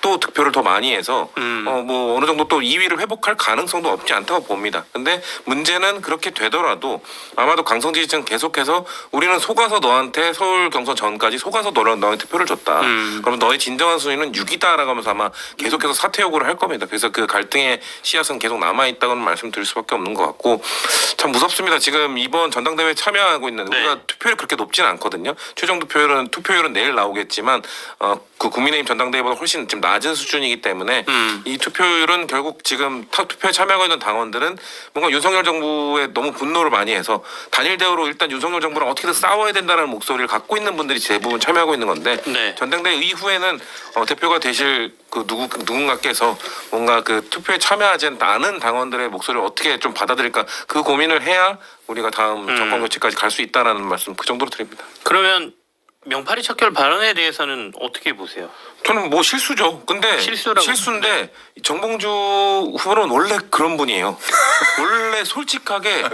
또 득표를 더 많이 해서 뭐 어느 정도 또 2위를 회복할 가능성도 없지 않다고 봅니다. 근데 문제는 그렇게 되더라도 아마도 강성 지지층 계속해서 우리는 속아서 너한테 서울 경선 전까지 속아서 너한테 투표를 줬다. 그러면 너의 진정한 순위는 6이다라고 하면서 아마 계속해서 사퇴 요구를 할 겁니다. 그래서 그 갈등의 씨앗은 계속 남아있다고는 말씀드릴 수밖에 없는 것 같고 참 무섭습니다. 지금 이번 전당대회에 참여하고 있는 우리가 투표율이 그렇게 높지는 않거든요. 최종 투표율은 내일 나오겠지만 그 국민의힘 전당대회보다 훨씬 지금 낮은 수준이기 때문에 이 투표율은 결국 지금 투표에 참여하고 있는 당원들은 뭔가 윤석열 정부에 너무 분노를 많이 해서 단일 대우로 일단 윤석열 정부랑 어떻게든 싸워야 된다는 목소리를 갖고 있는 분들이 대부분 참여하고 있는 건데 전당대회 이후에는 대표가 되실 그 누군가께서 뭔가 그 투표에 참여하지 않은 당원들의 목소리를 어떻게 좀 받아들일까 그 고민을 해야 우리가 다음 정권 교체까지 갈 수 있다라는 말씀 그 정도로 드립니다. 그러면 명파리 척결 발언에 대해서는 어떻게 보세요? 저는 뭐 실수죠. 근데 실수인데 정봉주 후보는 원래 그런 분이에요. 원래 솔직하게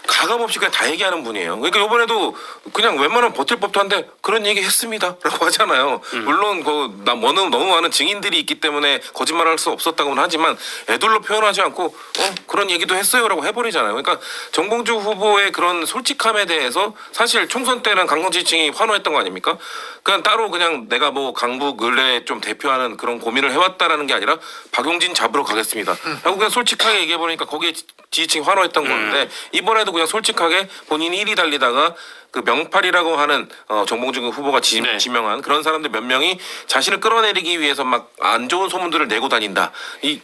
가감 없이 그냥 다 얘기하는 분이에요. 그러니까 이번에도 그냥 웬만하면 버틸 법도 한데 그런 얘기 했습니다라고 하잖아요. 물론 너무 많은 증인들이 있기 때문에 거짓말할 수 없었다고는 하지만 애들로 표현하지 않고 그런 얘기도 했어요라고 해버리잖아요. 그러니까 정봉주 후보의 그런 솔직함에 대해서 사실 총선 때는 강성지층이 환호했던 거 아닙니까? 그냥 따로 그냥 내가 뭐 강북 을래 좀 대표하는 그런 고민을 해왔다라는 게 아니라 박용진 잡으러 가겠습니다. 하고 그냥 솔직하게 얘기해보니까 거기에 지지층이 환호했던 건데 이번에도 그냥 솔직하게 본인이 1위 달리다가 그 명팔이라고 하는 정봉주 후보가 지명한 그런 사람들 몇 명이 자신을 끌어내리기 위해서 막 안 좋은 소문들을 내고 다닌다.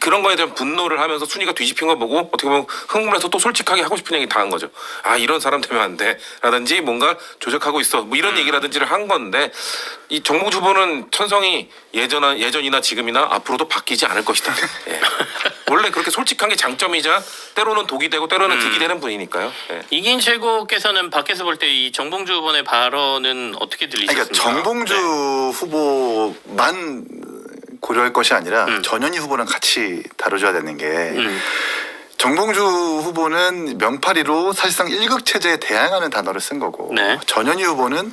그런 거에 대한 분노를 하면서 순위가 뒤집힌 거 보고 어떻게 보면 흥분해서 또 솔직하게 하고 싶은 얘기 다 한 거죠. 아 이런 사람 되면 안 돼. 라든지 뭔가 조작하고 있어. 뭐 이런 얘기라든지를 한 건데 이 정봉주 후보는 천성이 예전이나 지금이나 앞으로도 바뀌지 않을 것이다. 예. 원래 그렇게 솔직한 게 장점이자 때로는 독이 되고 때로는 득이 되는 분이니까요. 예. 이기인 최고께서는 밖에서 볼 때 이 정봉주 후보의 발언은 어떻게 들리셨습니까? 그러니까 정봉주 후보만 고려할 것이 아니라 전현희 후보랑 같이 다뤄줘야 되는 게 정봉주 후보는 명파리로 사실상 1극 체제에 대항하는 단어를 쓴 거고 네. 전현희 후보는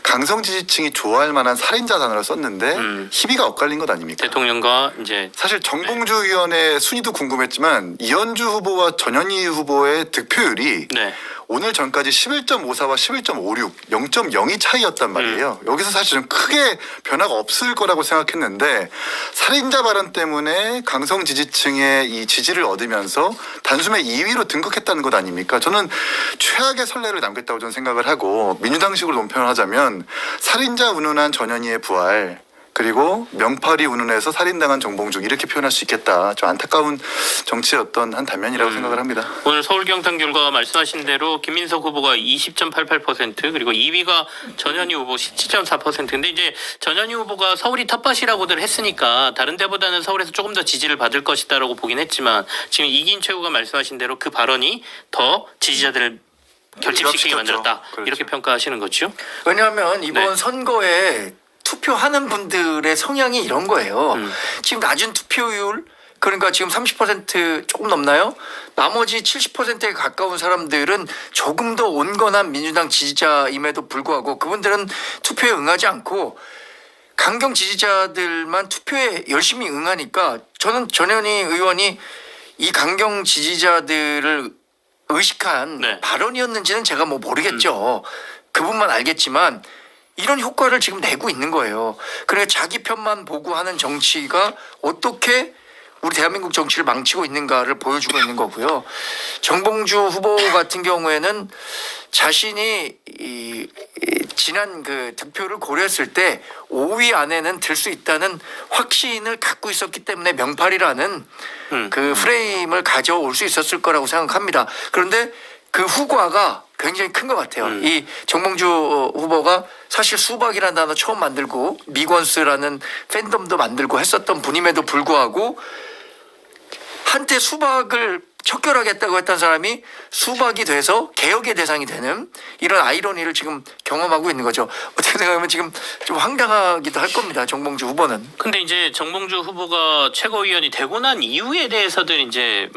강성 지지층이 좋아할 만한 살인자 단어를 썼는데 희비가 엇갈린 것 아닙니까? 대통령과 이제 사실 정봉주 의원의 순위도 궁금했지만 이현주 후보와 전현희 후보의 득표율이 네. 오늘 전까지 11.54와 11.56, 0.02 차이였단 말이에요. 여기서 사실은 크게 변화가 없을 거라고 생각했는데 살인자 발언 때문에 강성 지지층의 이 지지를 얻으면서 단숨에 2위로 등극했다는 것 아닙니까? 저는 최악의 선례를 남겼다고 저는 생각을 하고 민주당식으로 논평을 하자면 살인자 운운한 전현희의 부활 그리고 명파리 운운해서 살인당한 정봉주 이렇게 표현할 수 있겠다. 좀 안타까운 정치의 어떤 한 단면이라고 생각을 합니다. 오늘 서울 경탄 결과 말씀하신 대로 김민석 후보가 20.88% 그리고 2위가 전현희 후보 17.4%인데 이제 전현희 후보가 서울이 텃밭이라고들 했으니까 다른 데보다는 서울에서 조금 더 지지를 받을 것이다라고 보긴 했지만 지금 이긴 최고가 말씀하신 대로 그 발언이 더 지지자들을 결집시키게 만들었다. 그렇죠. 이렇게 평가하시는 거죠. 왜냐하면 이번 네. 선거에 투표하는 분들의 성향이 이런 거예요. 지금 낮은 투표율 그러니까 지금 30% 조금 넘나요? 나머지 70%에 가까운 사람들은 조금 더 온건한 민주당 지지자임에도 불구하고 그분들은 투표에 응하지 않고 강경 지지자들만 투표에 열심히 응하니까 저는 전현희 의원이 이 강경 지지자들을 의식한 네. 발언이었는지는 제가 뭐 모르겠죠. 그분만 알겠지만 이런 효과를 지금 내고 있는 거예요. 그러니까 자기 편만 보고 하는 정치가 어떻게 우리 대한민국 정치를 망치고 있는가를 보여주고 있는 거고요. 정봉주 후보 같은 경우에는 자신이 이 지난 그 득표를 고려했을 때 5위 안에는 들 수 있다는 확신을 갖고 있었기 때문에 명팔이라는 그 프레임을 가져올 수 있었을 거라고 생각합니다. 그런데 그 후과가 굉장히 큰 것 같아요. 이 정봉주 후보가 사실 수박이라는 단어 처음 만들고 미권스라는 팬덤도 만들고 했었던 분임에도 불구하고 한때 수박을 척결하겠다고 했던 사람이 수박이 돼서 개혁의 대상이 되는 이런 아이러니를 지금 경험하고 있는 거죠. 어떻게 생각하면 지금 좀 황당하기도 할 겁니다. 정봉주 후보는. 근데 이제 정봉주 후보가 최고위원이 되고 난 이후에 대해서도 이제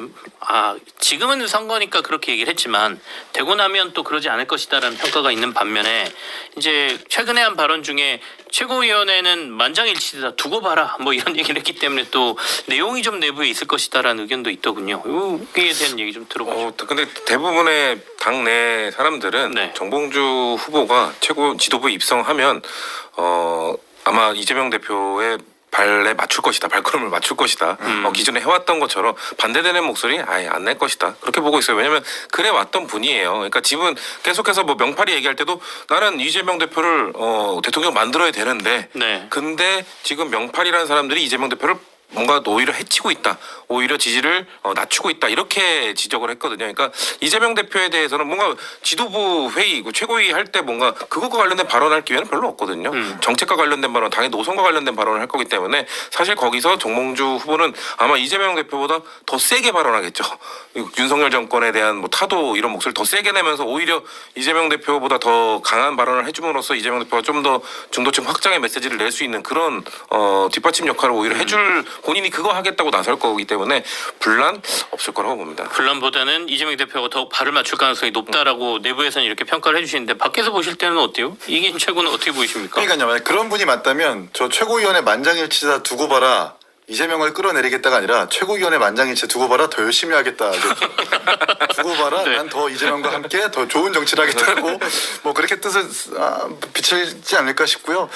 지금은 선거니까 그렇게 얘기를 했지만 되고 나면 또 그러지 않을 것이다라는 평가가 있는 반면에 이제 최근에 한 발언 중에 최고위원회는 만장일치다 두고 봐라 뭐 이런 얘기를 했기 때문에 또 내용이 좀 내부에 있을 것이다라는 의견도 있더군요. 여기에 대한 얘기 좀 들어보죠. 근데 대부분의 당내 사람들은 네. 정봉주 후보가 최고 지도부에 입성하면 아마 이재명 대표의 발에 맞출 것이다. 발걸음을 맞출 것이다. 기존에 해왔던 것처럼 반대되는 목소리 아예 안 낼 것이다. 그렇게 보고 있어요. 왜냐하면 그래 왔던 분이에요. 그러니까 지금 계속해서 뭐 명팔이 얘기할 때도 나는 이재명 대표를 대통령 만들어야 되는데 네. 근데 지금 명팔이라는 사람들이 이재명 대표를 뭔가 오히려 해치고 있다. 오히려 지지를 낮추고 있다. 이렇게 지적을 했거든요. 그러니까 이재명 대표에 대해서는 뭔가 지도부 회의, 최고위 할 때 뭔가 그것과 관련된 발언할 기회는 별로 없거든요. 정책과 관련된 발언, 당의 노선과 관련된 발언을 할 거기 때문에 사실 거기서 정봉주 후보는 아마 이재명 대표보다 더 세게 발언하겠죠. 윤석열 정권에 대한 뭐 타도 이런 목소리를 더 세게 내면서 오히려 이재명 대표보다 더 강한 발언을 해줌으로써 이재명 대표가 좀 더 중도층 확장의 메시지를 낼 수 있는 그런 뒷받침 역할을 오히려 해줄 본인이 그거 하겠다고 나설 거기 때문에 분란 없을 거라고 봅니다. 분란보다는 이재명 대표가 더욱 발을 맞출 가능성이 높다라고 내부에서는 이렇게 평가를 해주시는데 밖에서 보실 때는 어때요? 이긴 최고는 어떻게 보이십니까? 그러니까요. 만약 그런 분이 맞다면 저 최고위원회 만장일치다 두고 봐라. 이재명을 끌어내리겠다가 아니라 최고위원회 만장일치 두고 봐라 더 열심히 하겠다. 두고 봐라 네. 난 더 이재명과 함께 더 좋은 정치를 하겠다고 뭐 그렇게 뜻을 비치지 않을까 싶고요.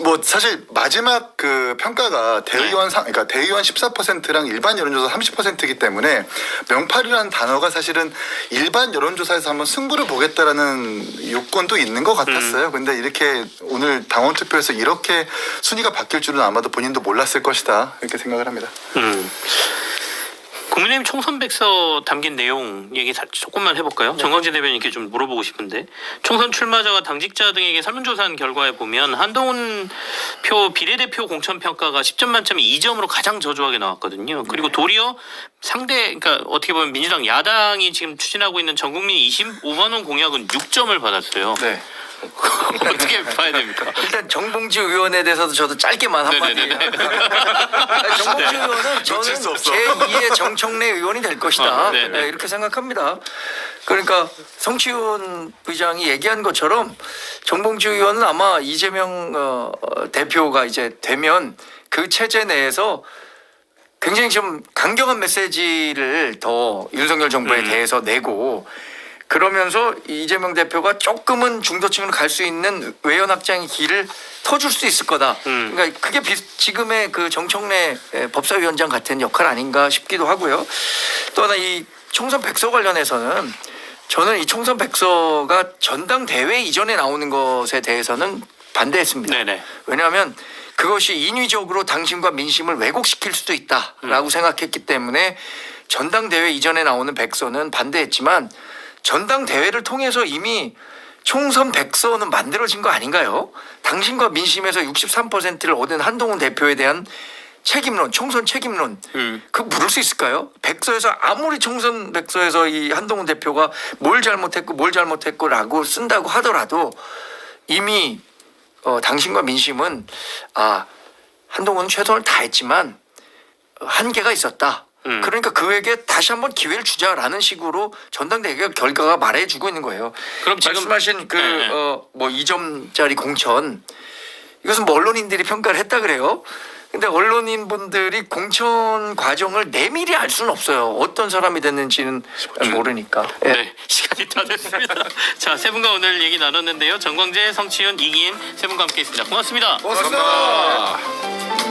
뭐 사실 마지막 그 평가가 대의원 그러니까 대의원 14%랑 일반 여론조사 30%이기 때문에 명팔이라는 단어가 사실은 일반 여론조사에서 한번 승부를 보겠다라는 요건도 있는 것 같았어요. 근데 이렇게 오늘 당원 투표에서 이렇게 순위가 바뀔 줄은 아마도 본인도 몰랐을 것이다. 이렇게 생각을 합니다. 국민의힘 총선 백서 담긴 내용 얘기 조금만 해볼까요? 네. 정광재 대변인께 좀 물어보고 싶은데 총선 출마자와 당직자 등에게 설문조사한 결과에 보면 한동훈 표 비례대표 공천평가가 10점 만점에 2점으로 가장 저조하게 나왔거든요. 그리고 도리어 그러니까 어떻게 보면 민주당 야당이 지금 추진하고 있는 전국민 25만 원 공약은 6점을 받았어요. 네. 어떻게 봐야 됩니까? 일단 정봉주 의원에 대해서도 저도 짧게만 한마디. 네네네. 정봉주 의원은 놓칠 수 저는 없어. 제2의 정청래 의원이 될 것이다. 네네. 네, 이렇게 생각합니다. 그러니까 성치훈 부의장이 얘기한 것처럼 정봉주 의원은 아마 이재명 대표가 이제 되면 그 체제 내에서 굉장히 좀 강경한 메시지를 더 윤석열 정부에 대해서 내고 그러면서 이재명 대표가 조금은 중도층으로 갈 수 있는 외연 확장의 길을 터줄 수 있을 거다. 그러니까 그게 지금의 그 정청래 법사위원장 같은 역할 아닌가 싶기도 하고요. 또 하나 이 총선 백서 관련해서는 저는 이 총선 백서가 전당대회 이전에 나오는 것에 대해서는 반대했습니다. 네네. 왜냐하면 그것이 인위적으로 당심과 민심을 왜곡시킬 수도 있다라고 생각했기 때문에 전당대회 이전에 나오는 백서는 반대했지만 전당대회를 통해서 이미 총선 백서는 만들어진 거 아닌가요? 당심과 민심에서 63%를 얻은 한동훈 대표에 대한 책임론, 총선 책임론, 그거 물을 수 있을까요? 백서에서 아무리 총선 백서에서 이 한동훈 대표가 뭘 잘못했고라고 쓴다고 하더라도 이미 당신과 민심은 한동훈은 최선을 다했지만 한계가 있었다. 그러니까 그에게 다시 한번 기회를 주자라는 식으로 전당대회 결과가 말해주고 있는 거예요. 그럼 지금 말씀하신 그 네. 뭐 2점짜리 공천 이것은 뭐 언론인들이 평가를 했다 그래요. 근데 언론인분들이 공천 과정을 내밀히 알 수는 없어요. 어떤 사람이 됐는지는 모르니까. 예. 네, 시간이 다 됐습니다. 자, 세 분과 오늘 얘기 나눴는데요. 정광재, 성치훈, 이기인 세 분과 함께했습니다. 고맙습니다. 고맙습니다.